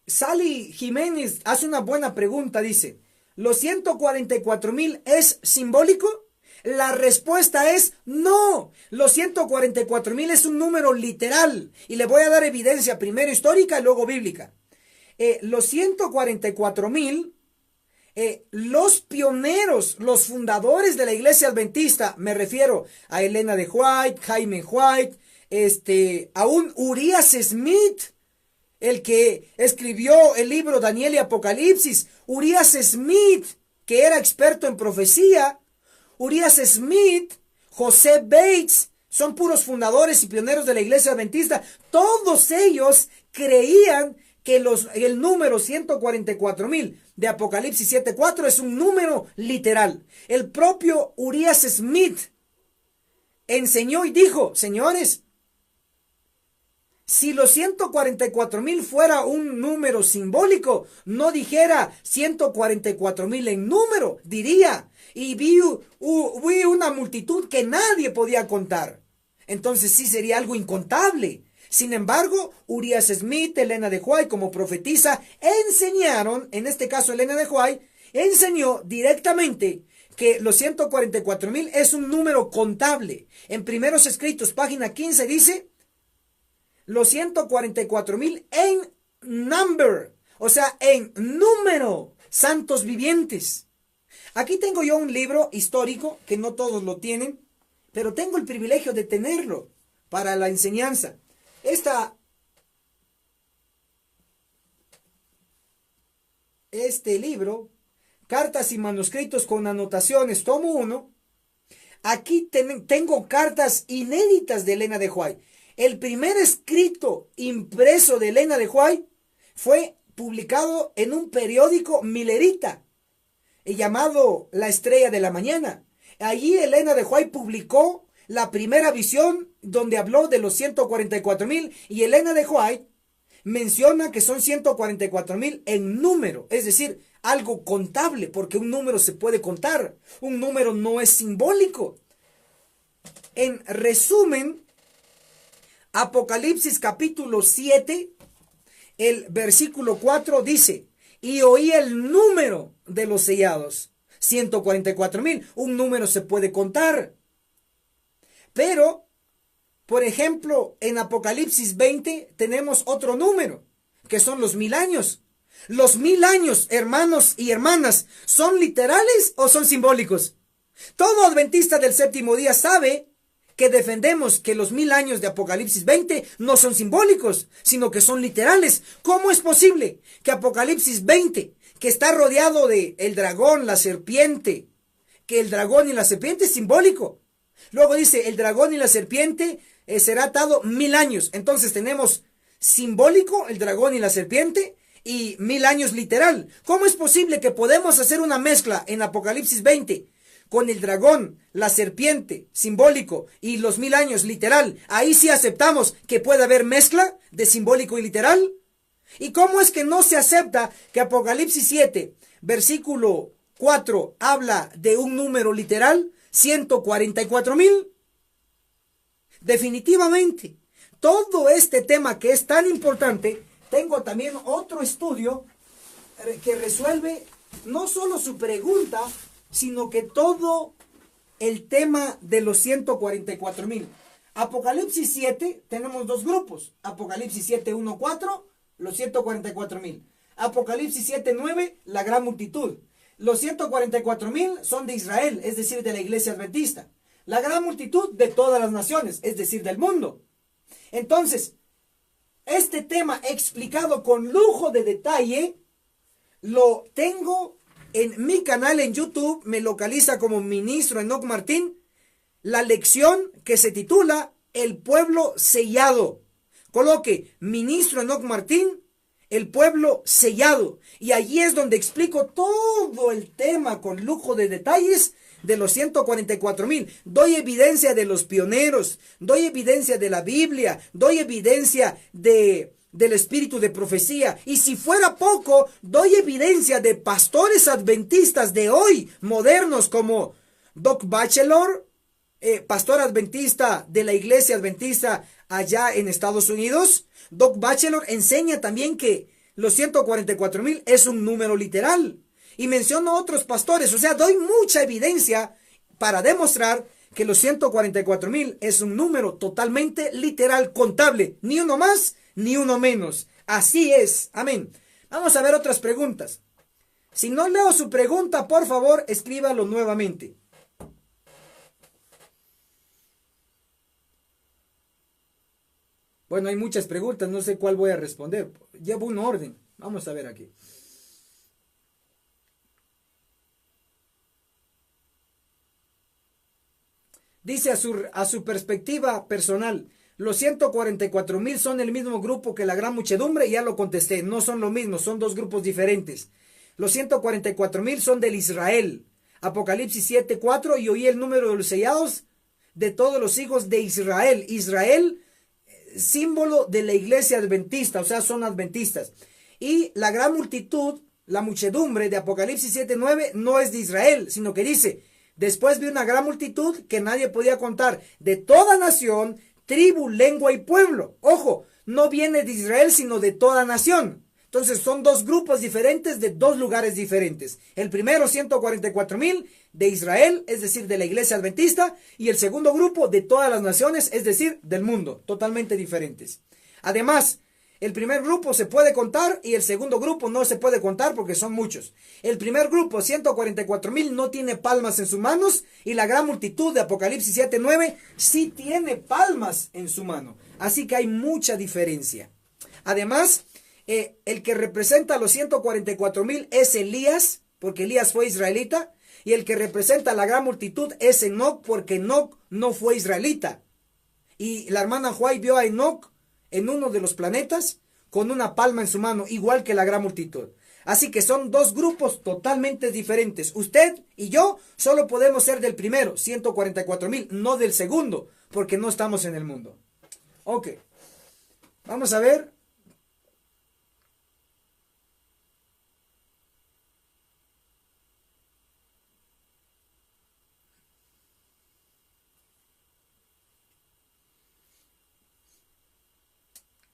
Sally Jiménez hace una buena pregunta, dice, ¿los 144,000 es simbólico? La respuesta es no. Los 144,000 es un número literal. Y le voy a dar evidencia primero histórica y luego bíblica. Los 144,000, los pioneros, los fundadores de la iglesia adventista, me refiero a Elena de White, Jaime White, aún Urias Smith, el que escribió el libro Daniel y Apocalipsis, Urias Smith, que era experto en profecía, Urias Smith, José Bates, son puros fundadores y pioneros de la iglesia adventista. Todos ellos creían que el número 144,000 de Apocalipsis 7:4 es un número literal. El propio Urias Smith enseñó y dijo, señores, si los 144,000 fuera un número simbólico, no dijera 144,000 en número, diría, y vi una multitud que nadie podía contar. Entonces sí sería algo incontable. Sin embargo, Urias Smith, Elena de White, como profetisa, enseñaron, en este caso Elena de White, enseñó directamente que los 144,000 es un número contable. En Primeros Escritos, página 15, dice, los 144,000 en number, o sea, en número, santos vivientes. Aquí tengo yo un libro histórico, que no todos lo tienen, pero tengo el privilegio de tenerlo para la enseñanza. Este libro, Cartas y Manuscritos con Anotaciones, tomo 1. Aquí tengo cartas inéditas de Elena de White. El primer escrito impreso de Elena de White fue publicado en un periódico milerita llamado La Estrella de la Mañana. Allí Elena de White publicó la primera visión donde habló de los 144,000 y Elena de White menciona que son 144,000 en número, es decir, algo contable, porque un número se puede contar, un número no es simbólico. En resumen, Apocalipsis capítulo 7, el versículo 4 dice, y oí el número de los sellados, 144,000, un número se puede contar. Pero, por ejemplo, en Apocalipsis 20 tenemos otro número, que son los 1000 años. Los 1000 años, hermanos y hermanas, ¿son literales o son simbólicos? Todo adventista del séptimo día sabe que defendemos que los 1000 años de Apocalipsis 20 no son simbólicos, sino que son literales. ¿Cómo es posible que Apocalipsis 20, que está rodeado de el dragón, la serpiente, que el dragón y la serpiente es simbólico? Luego dice, el dragón y la serpiente será atado 1000 años. Entonces tenemos simbólico, el dragón y la serpiente, y 1000 años literal. ¿Cómo es posible que podemos hacer una mezcla en Apocalipsis 20 con el dragón, la serpiente, simbólico, y los 1000 años literal? Ahí sí aceptamos que puede haber mezcla de simbólico y literal. ¿Y cómo es que no se acepta que Apocalipsis 7, versículo 4, habla de un número literal? 144,000. Definitivamente, todo este tema que es tan importante, tengo también otro estudio que resuelve no solo su pregunta, sino que todo el tema de los 144,000. Apocalipsis 7, tenemos dos grupos. Apocalipsis 7, 1, 4, los 144,000. Apocalipsis 7, 9, la gran multitud. Los 144,000 son de Israel, es decir, de la iglesia adventista. La gran multitud de todas las naciones, es decir, del mundo. Entonces, este tema explicado con lujo de detalle, lo tengo en mi canal en YouTube, me localiza como Ministro Enoc Martín, la lección que se titula El pueblo sellado. Coloque Ministro Enoc Martín, el pueblo sellado. Y allí es donde explico todo el tema con lujo de detalles de los 144,000. Doy evidencia de los pioneros, doy evidencia de la Biblia, doy evidencia del espíritu de profecía. Y si fuera poco, doy evidencia de pastores adventistas de hoy, modernos, como Doc Batchelor, pastor adventista de la iglesia adventista allá en Estados Unidos. Doc Batchelor enseña también que los 144,000 es un número literal. Y menciono otros pastores, o sea, doy mucha evidencia para demostrar que los 144,000 es un número totalmente literal, contable, ni uno más ni uno menos. Así es, amén. Vamos a ver otras preguntas. Si no leo su pregunta, por favor, escríbalo nuevamente. Bueno, hay muchas preguntas, no sé cuál voy a responder. Llevo un orden. Vamos a ver aquí. Dice a su perspectiva personal, los 144,000 son el mismo grupo que la gran muchedumbre. Ya lo contesté, no son lo mismo, son dos grupos diferentes. Los 144,000 son del Israel. Apocalipsis 7:4, y oí el número de los sellados de todos los hijos de Israel. Israel, símbolo de la iglesia adventista, o sea, son adventistas. Y la gran multitud, la muchedumbre de Apocalipsis 7:9, no es de Israel, sino que dice: después vi una gran multitud que nadie podía contar, de toda nación, tribu, lengua y pueblo. Ojo, no viene de Israel, sino de toda nación. Entonces son dos grupos diferentes de dos lugares diferentes. El primero, 144,000 de Israel, es decir, de la iglesia adventista, y el segundo grupo de todas las naciones, es decir, del mundo, totalmente diferentes. Además, el primer grupo se puede contar y el segundo grupo no se puede contar porque son muchos. El primer grupo, 144,000, no tiene palmas en sus manos, y la gran multitud de Apocalipsis 7:9 sí tiene palmas en su mano. Así que hay mucha diferencia. Además, el que representa a los 144,000 es Elías, porque Elías fue israelita, y el que representa a la gran multitud es Enoc, porque Enoc no fue israelita. Y la hermana Juay vio a Enoc en uno de los planetas con una palma en su mano, igual que la gran multitud. Así que son dos grupos totalmente diferentes. Usted y yo solo podemos ser del primero, 144,000, no del segundo, porque no estamos en el mundo. Ok, vamos a ver.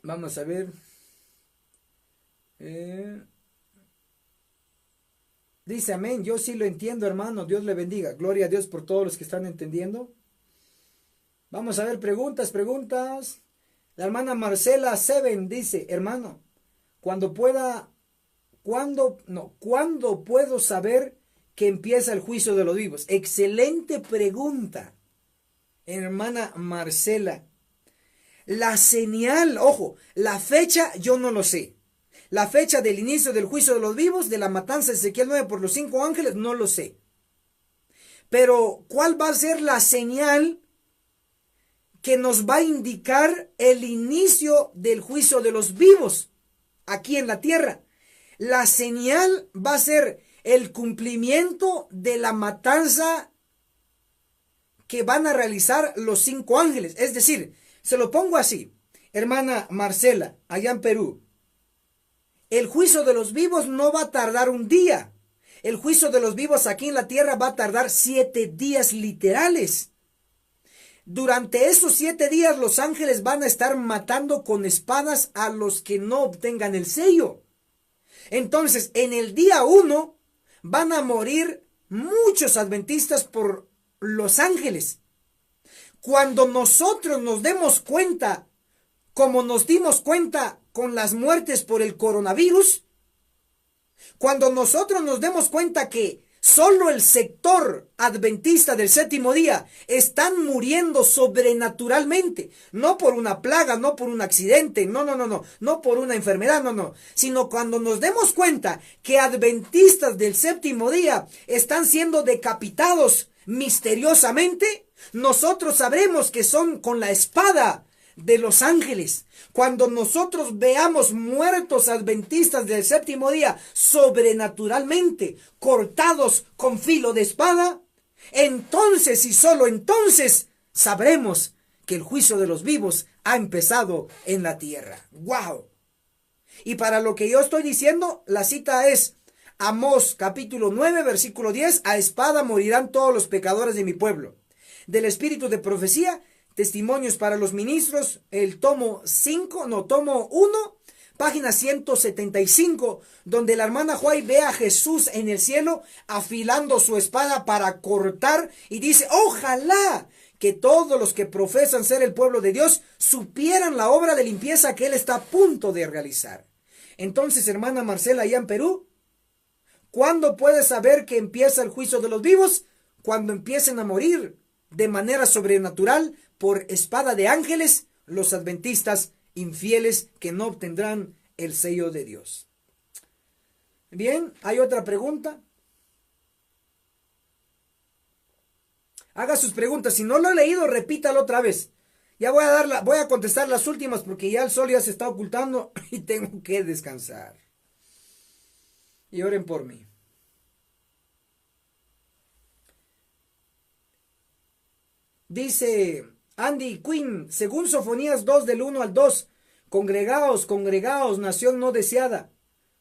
Vamos a ver. Dice amén. Yo sí lo entiendo, hermano. Dios le bendiga. Gloria a Dios por todos los que están entendiendo. Vamos a ver preguntas. La hermana Marcela Seven dice: hermano, ¿cuándo puedo saber que empieza el juicio de los vivos? Excelente pregunta, hermana Marcela. La señal, ojo, la fecha yo no lo sé. La fecha del inicio del juicio de los vivos, de la matanza de Ezequiel 9 por los 5 ángeles, no lo sé. Pero, ¿cuál va a ser la señal que nos va a indicar el inicio del juicio de los vivos aquí en la tierra? La señal va a ser el cumplimiento de la matanza que van a realizar los 5 ángeles. Es decir, se lo pongo así, hermana Marcela, allá en Perú. El juicio de los vivos no va a tardar un día. El juicio de los vivos aquí en la tierra va a tardar 7 días literales. Durante esos 7 días los ángeles van a estar matando con espadas a los que no obtengan el sello. Entonces, en el día 1 van a morir muchos adventistas por los ángeles. Cuando nosotros nos demos cuenta, como nos dimos cuenta con las muertes por el coronavirus, cuando nosotros nos demos cuenta que solo el sector adventista del séptimo día están muriendo sobrenaturalmente, no por una plaga, no por un accidente, no por una enfermedad, sino cuando nos demos cuenta que adventistas del séptimo día están siendo decapitados misteriosamente, nosotros sabremos que son con la espada de los ángeles. Cuando nosotros veamos muertos adventistas del séptimo día sobrenaturalmente cortados con filo de espada, entonces y solo entonces sabremos que el juicio de los vivos ha empezado en la tierra. ¡Wow! Y para lo que yo estoy diciendo, la cita es Amós capítulo 9 versículo 10: a espada morirán todos los pecadores de mi pueblo. Del espíritu de profecía, testimonios para los ministros, el tomo 1, página 175, donde la hermana White ve a Jesús en el cielo afilando su espada para cortar y dice, ojalá que todos los que profesan ser el pueblo de Dios supieran la obra de limpieza que Él está a punto de realizar. Entonces, hermana Marcela, allá en Perú, ¿cuándo puedes saber que empieza el juicio de los vivos? Cuando empiecen a morir de manera sobrenatural por espada de ángeles los adventistas infieles que no obtendrán el sello de Dios. Bien, ¿hay otra pregunta? Haga sus preguntas. Si no lo he leído, repítalo otra vez. Ya voy a contestar las últimas porque ya el sol ya se está ocultando y tengo que descansar. Y oren por mí. Dice Andy Quinn, según Sofonías 2 del 1 al 2, congregaos, congregaos, nación no deseada,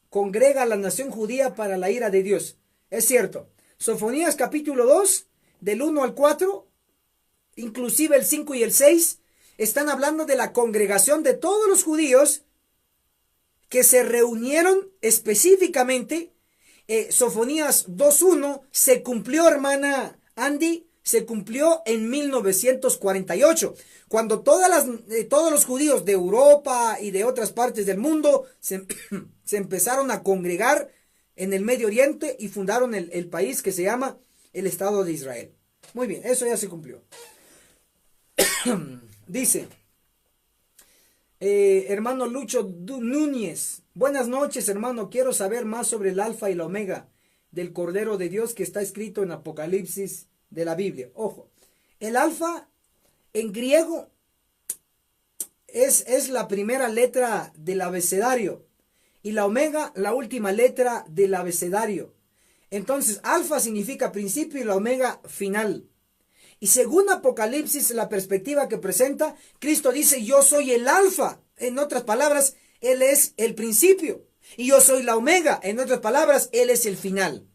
congrega a la nación judía para la ira de Dios. Es cierto, Sofonías capítulo 2, del 1 al 4, inclusive el 5 y el 6, están hablando de la congregación de todos los judíos que se reunieron específicamente. Sofonías 2.1 se cumplió, hermana Andy, se cumplió en 1948, cuando todos los judíos de Europa y de otras partes del mundo se empezaron a congregar en el Medio Oriente y fundaron el país que se llama el Estado de Israel. Muy bien, eso ya se cumplió. Dice, hermano Lucho Núñez, buenas noches, hermano, quiero saber más sobre el alfa y la omega del Cordero de Dios que está escrito en Apocalipsis de la Biblia. Ojo, el alfa en griego es la primera letra del abecedario y la omega la última letra del abecedario. Entonces, alfa significa principio y la omega final. Y según Apocalipsis, la perspectiva que presenta, Cristo dice, yo soy el alfa. En otras palabras, Él es el principio. Y yo soy la omega. En otras palabras, Él es el final.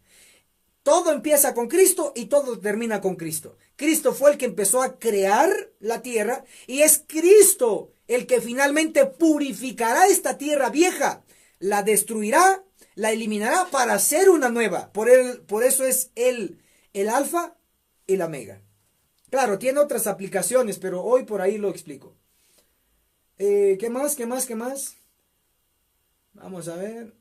Todo empieza con Cristo y todo termina con Cristo. Cristo fue el que empezó a crear la tierra y es Cristo el que finalmente purificará esta tierra vieja, la destruirá, la eliminará para hacer una nueva. Por eso es el alfa y la omega. Claro, tiene otras aplicaciones, pero hoy por ahí lo explico. ¿Qué más? ¿Qué más? ¿Qué más? Vamos a ver.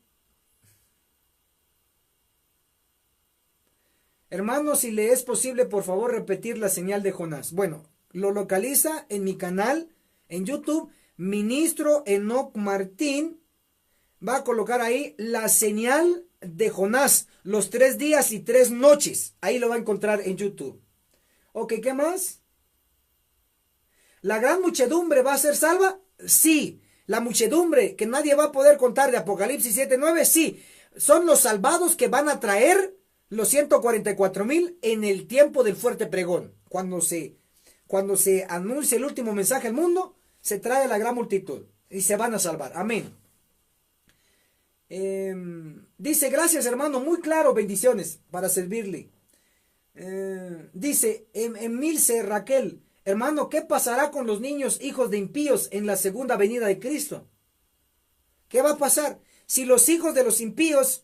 Hermano, si le es posible, por favor, repetir la señal de Jonás. Bueno, lo localiza en mi canal, en YouTube, Ministro Enoc Martín. Va a colocar ahí la señal de Jonás, los 3 días y 3 noches. Ahí lo va a encontrar en YouTube. Ok, ¿qué más? ¿La gran muchedumbre va a ser salva? Sí. La muchedumbre que nadie va a poder contar de Apocalipsis 7:9, sí. Son los salvados que van a traer los 144,000 en el tiempo del fuerte pregón. Cuando se anuncia el último mensaje al mundo, se trae la gran multitud y se van a salvar. Amén. Dice, gracias hermano, muy claro, bendiciones para servirle. Dice Emilce Raquel, hermano, ¿qué pasará con los niños hijos de impíos en la segunda venida de Cristo? ¿Qué va a pasar? Si los hijos de los impíos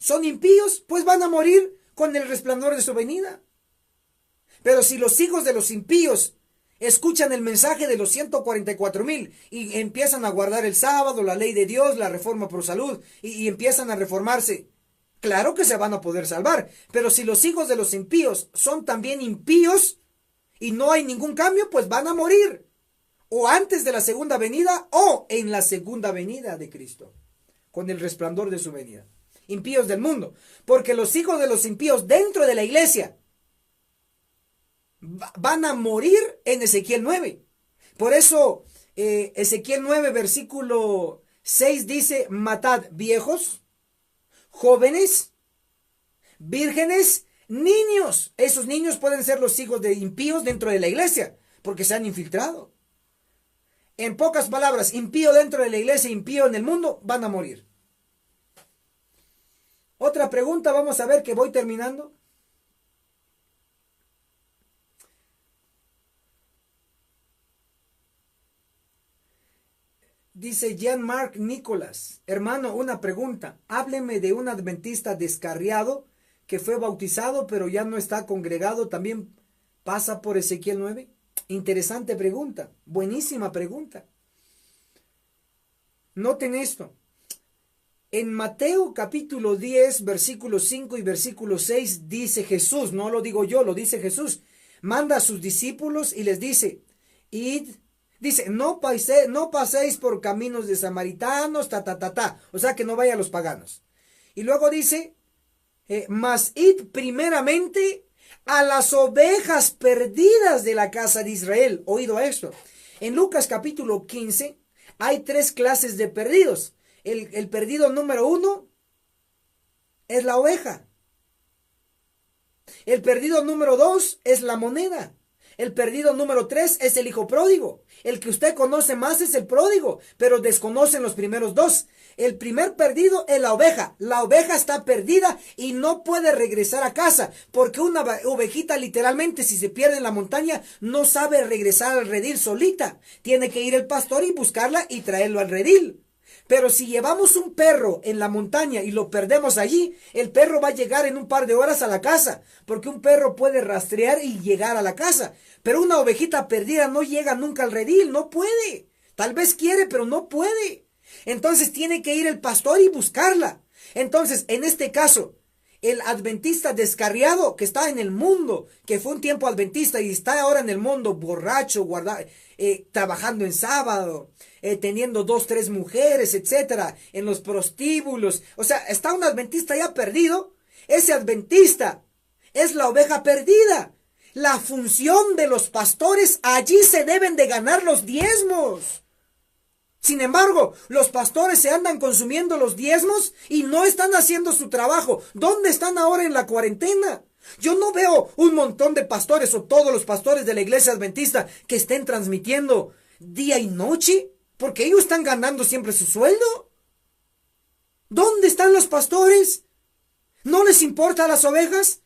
son impíos, pues van a morir con el resplandor de su venida. Pero si los hijos de los impíos escuchan el mensaje de los 144,000 y empiezan a guardar el sábado, la ley de Dios, la reforma por salud y empiezan a reformarse, claro que se van a poder salvar. Pero si los hijos de los impíos son también impíos y no hay ningún cambio, pues van a morir. O antes de la segunda venida o en la segunda venida de Cristo, con el resplandor de su venida. Impíos del mundo. Porque los hijos de los impíos dentro de la iglesia van a morir en Ezequiel 9. Por eso Ezequiel 9 versículo 6 dice, matad viejos, jóvenes, vírgenes, niños. Esos niños pueden ser los hijos de impíos dentro de la iglesia, porque se han infiltrado. En pocas palabras, impío dentro de la iglesia, impío en el mundo, van a morir. Otra pregunta, vamos a ver que voy terminando. Dice Jean-Marc Nicolás, hermano, una pregunta. Hábleme de un adventista descarriado que fue bautizado pero ya no está congregado. ¿También pasa por Ezequiel 9? Interesante pregunta, buenísima pregunta. Noten esto. En Mateo capítulo 10, versículo 5 y versículo 6 dice Jesús, no lo digo yo, lo dice Jesús. Manda a sus discípulos y les dice, id. Dice, no paséis por caminos de samaritanos, o sea que no vaya a los paganos. Y luego dice, mas id primeramente a las ovejas perdidas de la casa de Israel. Oído esto. En Lucas capítulo 15 hay 3 clases de perdidos. El perdido número 1 es la oveja. El perdido número 2 es la moneda. El perdido número 3 es el hijo pródigo. El que usted conoce más es el pródigo, pero desconocen los primeros 2. El primer perdido es la oveja. La oveja está perdida y no puede regresar a casa, porque una ovejita literalmente, si se pierde en la montaña, no sabe regresar al redil solita. Tiene que ir el pastor y buscarla y traerlo al redil. Pero si llevamos un perro en la montaña y lo perdemos allí, el perro va a llegar en un par de horas a la casa, porque un perro puede rastrear y llegar a la casa. Pero una ovejita perdida no llega nunca al redil, no puede. Tal vez quiere, pero no puede. Entonces tiene que ir el pastor y buscarla. Entonces, en este caso, el adventista descarriado que está en el mundo, que fue un tiempo adventista y está ahora en el mundo borracho, trabajando en sábado, teniendo 2, 3 mujeres, etcétera, en los prostíbulos. O sea, está un adventista ya perdido. Ese adventista es la oveja perdida. La función de los pastores, allí se deben de ganar los diezmos. Sin embargo, los pastores se andan consumiendo los diezmos y no están haciendo su trabajo. ¿Dónde están ahora en la cuarentena? Yo no veo un montón de pastores o todos los pastores de la iglesia adventista que estén transmitiendo día y noche, porque ellos están ganando siempre su sueldo. ¿Dónde están los pastores? ¿No les importa las ovejas?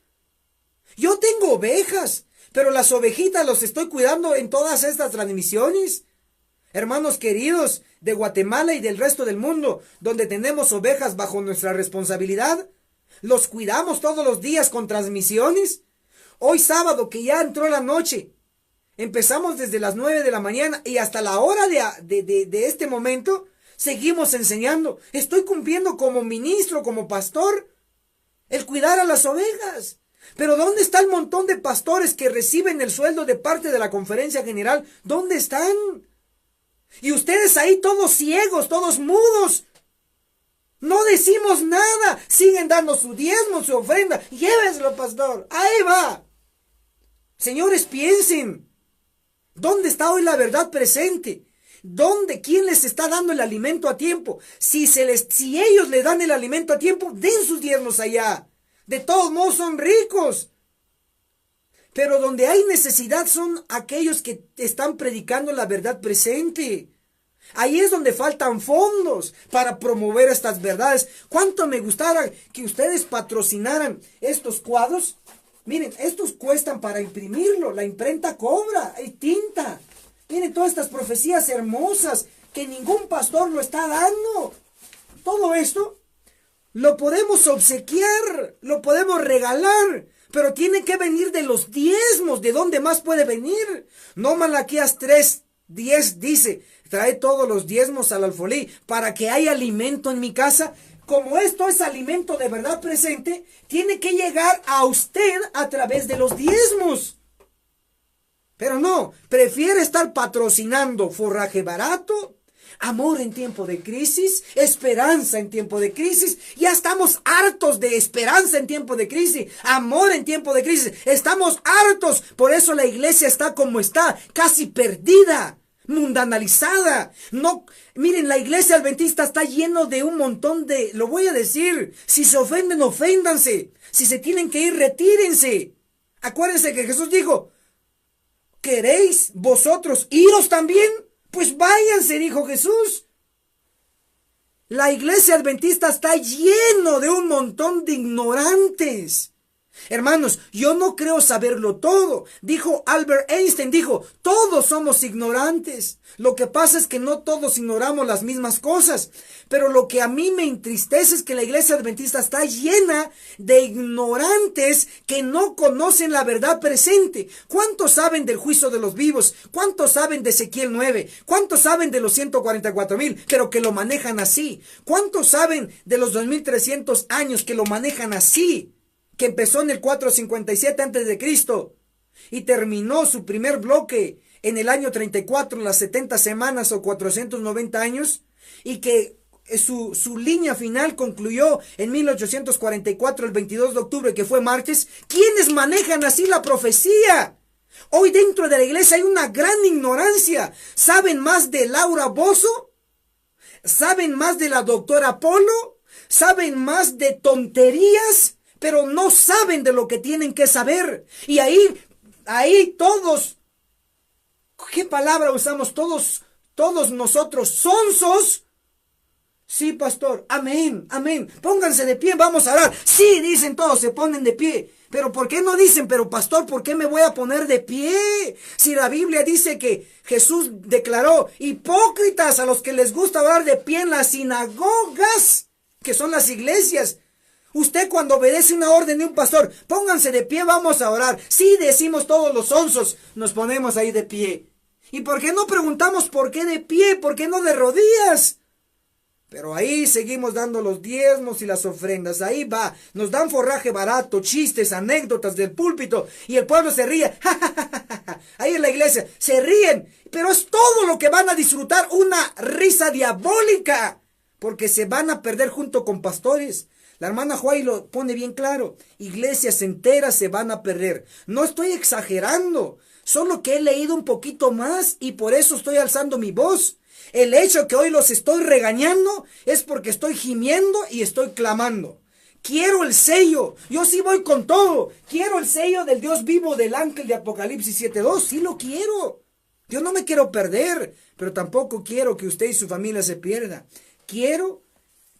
Yo tengo ovejas, pero las ovejitas los estoy cuidando en todas estas transmisiones. Hermanos queridos de Guatemala y del resto del mundo, donde tenemos ovejas bajo nuestra responsabilidad, los cuidamos todos los días con transmisiones. Hoy sábado, que ya entró la noche, empezamos desde las 9 de la mañana y hasta la hora de este momento, seguimos enseñando. Estoy cumpliendo como ministro, como pastor, el cuidar a las ovejas. Pero ¿dónde está el montón de pastores que reciben el sueldo de parte de la conferencia general? ¿Dónde están? Y ustedes ahí todos ciegos, todos mudos. No decimos nada. Siguen dando su diezmo, su ofrenda. Lléveselo, pastor. Ahí va. Señores, piensen. ¿Dónde está hoy la verdad presente? ¿Dónde? ¿Quién les está dando el alimento a tiempo? Si ellos le dan el alimento a tiempo, den sus diezmos allá. De todos modos son ricos. Pero donde hay necesidad son aquellos que están predicando la verdad presente. Ahí es donde faltan fondos para promover estas verdades. ¿Cuánto me gustara que ustedes patrocinaran estos cuadros? Miren, estos cuestan para imprimirlo. La imprenta cobra, hay tinta. Miren todas estas profecías hermosas que ningún pastor lo está dando. Todo esto lo podemos obsequiar, lo podemos regalar. Pero tiene que venir de los diezmos. ¿De dónde más puede venir? No, Malaquías 3:10 dice, trae todos los diezmos al alfolí para que haya alimento en mi casa. Como esto es alimento de verdad presente, tiene que llegar a usted a través de los diezmos. Pero no, prefiere estar patrocinando forraje barato, amor en tiempo de crisis, esperanza en tiempo de crisis. Ya estamos hartos de esperanza en tiempo de crisis, amor en tiempo de crisis. Estamos hartos. Por eso la iglesia está como está, casi perdida, mundanalizada. No, miren, la iglesia adventista está lleno de un montón de, lo voy a decir, si se ofenden, oféndanse. Si se tienen que ir, retírense. Acuérdense que Jesús dijo, ¿queréis vosotros iros también? Pues váyanse, dijo Jesús. La iglesia adventista está lleno de un montón de ignorantes. Hermanos, yo no creo saberlo todo. Dijo Albert Einstein, dijo, todos somos ignorantes. Lo que pasa es que no todos ignoramos las mismas cosas. Pero lo que a mí me entristece es que la iglesia adventista está llena de ignorantes que no conocen la verdad presente. ¿Cuántos saben del juicio de los vivos? ¿Cuántos saben de Ezequiel 9? ¿Cuántos saben de los 144,000? Pero que lo manejan así. ¿Cuántos saben de los 2300 años que lo manejan así? Que empezó en el 457 antes de Cristo y terminó su primer bloque en el año 34, las 70 semanas o 490 años, y que su línea final concluyó en 1844, el 22 de octubre, que fue martes. ¿Quiénes manejan así la profecía? Hoy dentro de la iglesia hay una gran ignorancia. ¿Saben más de Laura Bozzo? ¿Saben más de la doctora Polo? ¿Saben más de tonterías? Pero no saben de lo que tienen que saber. Y ahí todos, ¿qué palabra usamos? Todos nosotros, sonsos. Sí, pastor, amén, amén. Pónganse de pie, vamos a orar. Sí, dicen todos, se ponen de pie. Pero ¿por qué no dicen, pero pastor, ¿por qué me voy a poner de pie? Si la Biblia dice que Jesús declaró, hipócritas a los que les gusta orar de pie en las sinagogas, que son las iglesias. Usted cuando obedece una orden de un pastor, pónganse de pie, vamos a orar. Sí, decimos todos los onzos, nos ponemos ahí de pie. ¿Y por qué no preguntamos por qué de pie? ¿Por qué no de rodillas? Pero ahí seguimos dando los diezmos y las ofrendas. Ahí va, nos dan forraje barato, chistes, anécdotas del púlpito. Y el pueblo se ríe. Ahí en la iglesia se ríen. Pero es todo lo que van a disfrutar, una risa diabólica. Porque se van a perder junto con pastores. La hermana Juay lo pone bien claro. Iglesias enteras se van a perder. No estoy exagerando. Solo que he leído un poquito más y por eso estoy alzando mi voz. El hecho que hoy los estoy regañando es porque estoy gimiendo y estoy clamando. Quiero el sello. Yo sí voy con todo. Quiero el sello del Dios vivo del ángel de Apocalipsis 7:2. Sí lo quiero. Yo no me quiero perder, pero tampoco quiero que usted y su familia se pierdan. Quiero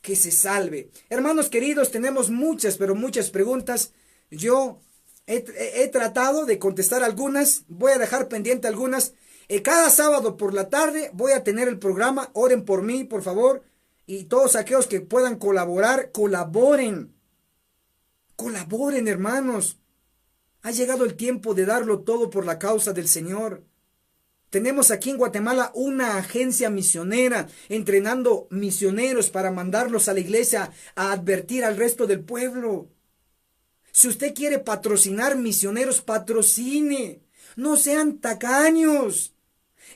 que se salve. Hermanos queridos, tenemos muchas, pero muchas preguntas. Yo he tratado de contestar algunas. Voy a dejar pendiente algunas. Cada sábado por la tarde voy a tener el programa. Oren por mí, por favor. Y todos aquellos que puedan colaborar, colaboren. Colaboren, hermanos. Ha llegado el tiempo de darlo todo por la causa del Señor. Tenemos aquí en Guatemala una agencia misionera entrenando misioneros para mandarlos a la iglesia a advertir al resto del pueblo. Si usted quiere patrocinar misioneros, patrocine. No sean tacaños.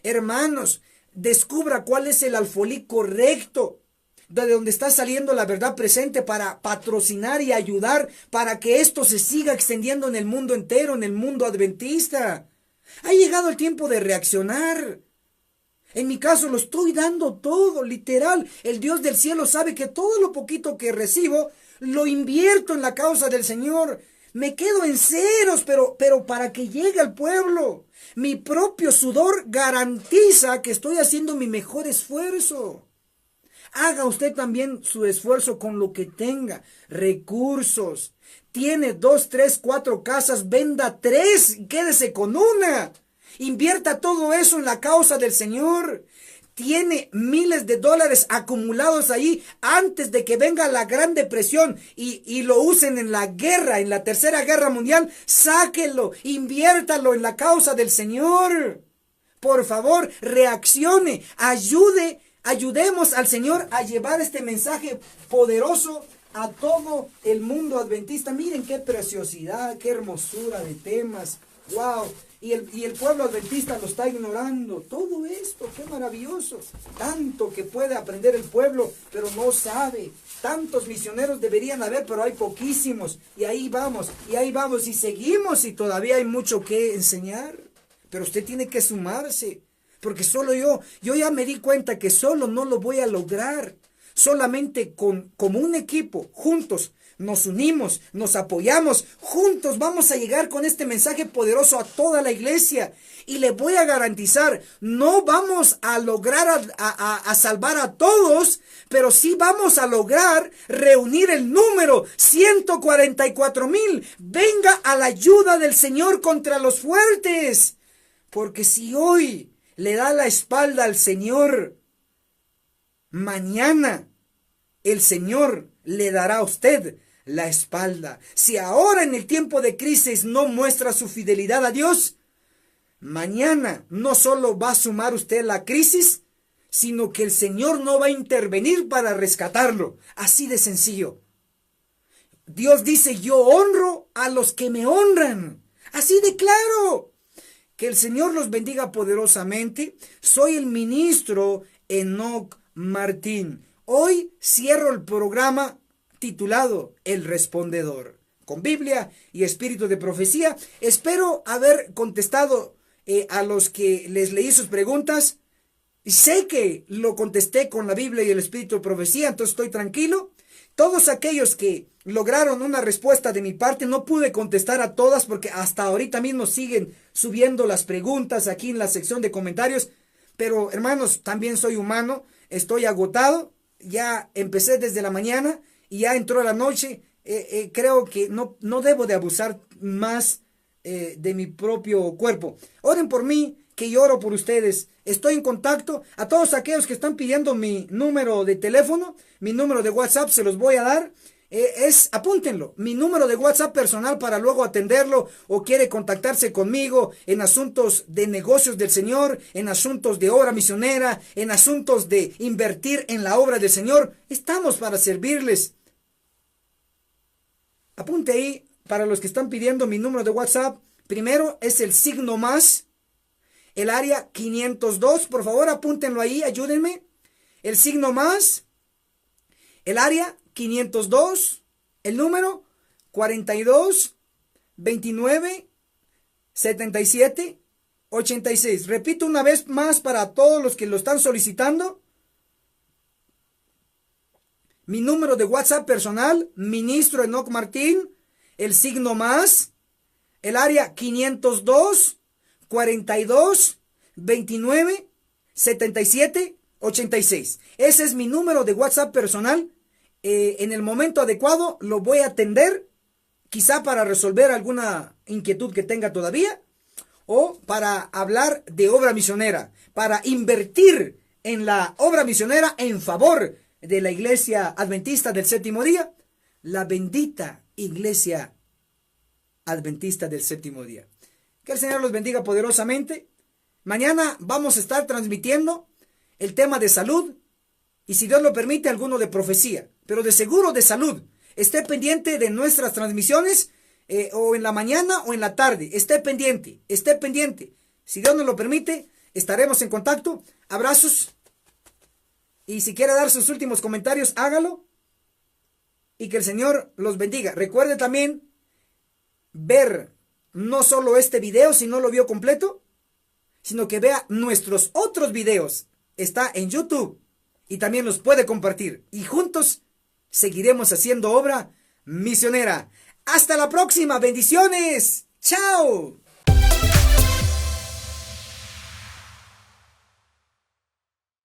Hermanos, descubra cuál es el alfolí correcto, de donde está saliendo la verdad presente para patrocinar y ayudar para que esto se siga extendiendo en el mundo entero, en el mundo adventista. Ha llegado el tiempo de reaccionar. En mi caso lo estoy dando todo, literal. El Dios del cielo sabe que todo lo poquito que recibo lo invierto en la causa del Señor. Me quedo en ceros, pero para que llegue al pueblo. Mi propio sudor garantiza que estoy haciendo mi mejor esfuerzo. Haga usted también su esfuerzo con lo que tenga. Recursos. Tiene 2, 3, 4 casas, venda 3 y quédese con una. Invierta todo eso en la causa del Señor. Tiene miles de dólares acumulados ahí antes de que venga la Gran Depresión y lo usen en la guerra, en la Tercera Guerra Mundial. Sáquelo, inviértalo en la causa del Señor. Por favor, reaccione, ayudemos al Señor a llevar este mensaje poderoso a todo el mundo adventista. Miren qué preciosidad, qué hermosura de temas. ¡Wow! Y el pueblo adventista lo está ignorando. Todo esto, qué maravilloso. Tanto que puede aprender el pueblo, pero no sabe. Tantos misioneros deberían haber, pero hay poquísimos. Y ahí vamos, y seguimos, y todavía hay mucho que enseñar. Pero usted tiene que sumarse. Porque solo yo ya me di cuenta que solo no lo voy a lograr. solamente como un equipo, juntos, nos unimos, nos apoyamos, juntos vamos a llegar con este mensaje poderoso a toda la iglesia. Y le voy a garantizar, no vamos a lograr a salvar a todos, pero sí vamos a lograr reunir el número 144,000. Venga a la ayuda del Señor contra los fuertes. Porque si hoy le da la espalda al Señor, mañana el Señor le dará a usted la espalda. Si ahora en el tiempo de crisis no muestra su fidelidad a Dios, mañana no solo va a sumar usted la crisis, sino que el Señor no va a intervenir para rescatarlo. Así de sencillo. Dios dice, yo honro a los que me honran. Así de claro. Que el Señor los bendiga poderosamente. Soy el ministro Enoc Martín. Hoy cierro el programa titulado El Respondedor, con Biblia y espíritu de profecía. Espero haber contestado a los que les leí sus preguntas. Sé que lo contesté con la Biblia y el espíritu de profecía, entonces estoy tranquilo. Todos aquellos que lograron una respuesta de mi parte, no pude contestar a todas porque hasta ahorita mismo siguen subiendo las preguntas aquí en la sección de comentarios. Pero hermanos, también soy humano, estoy agotado, ya empecé desde la mañana y ya entró la noche. Creo que no debo de abusar más de mi propio cuerpo. Oren por mí, que yo oro por ustedes. Estoy en contacto. A todos aquellos que están pidiendo mi número de teléfono, mi número de WhatsApp, se los voy a dar. Apúntenlo, mi número de WhatsApp personal para luego atenderlo, o quiere contactarse conmigo en asuntos de negocios del Señor, en asuntos de obra misionera, en asuntos de invertir en la obra del Señor. Estamos para servirles. Apunte ahí para los que están pidiendo mi número de WhatsApp. Primero es el signo más, el área 502. Por favor, apúntenlo ahí, ayúdenme. El signo más, el área 502, el número 42 29 77 86. Repito una vez más para todos los que lo están solicitando. Mi número de WhatsApp personal, ministro Enoc Martín, el signo más, el área 502 42 29 77 86. Ese es mi número de WhatsApp personal. En el momento adecuado lo voy a atender, quizá para resolver alguna inquietud que tenga todavía, o para hablar de obra misionera, para invertir en la obra misionera en favor de la Iglesia Adventista del Séptimo Día, la bendita Iglesia Adventista del Séptimo Día. Que el Señor los bendiga poderosamente. Mañana vamos a estar transmitiendo el tema de salud, y si Dios lo permite, alguno de profecía, pero de seguro de salud. Esté pendiente de nuestras transmisiones, o en la mañana o en la tarde. Esté pendiente, esté pendiente. Si Dios nos lo permite, estaremos en contacto. Abrazos. Y si quiere dar sus últimos comentarios, hágalo. Y que el Señor los bendiga. Recuerde también ver no solo este video, si no lo vio completo, sino que vea nuestros otros videos. Está en YouTube y también los puede compartir. Y juntos seguiremos haciendo obra misionera. Hasta la próxima. Bendiciones. Chao.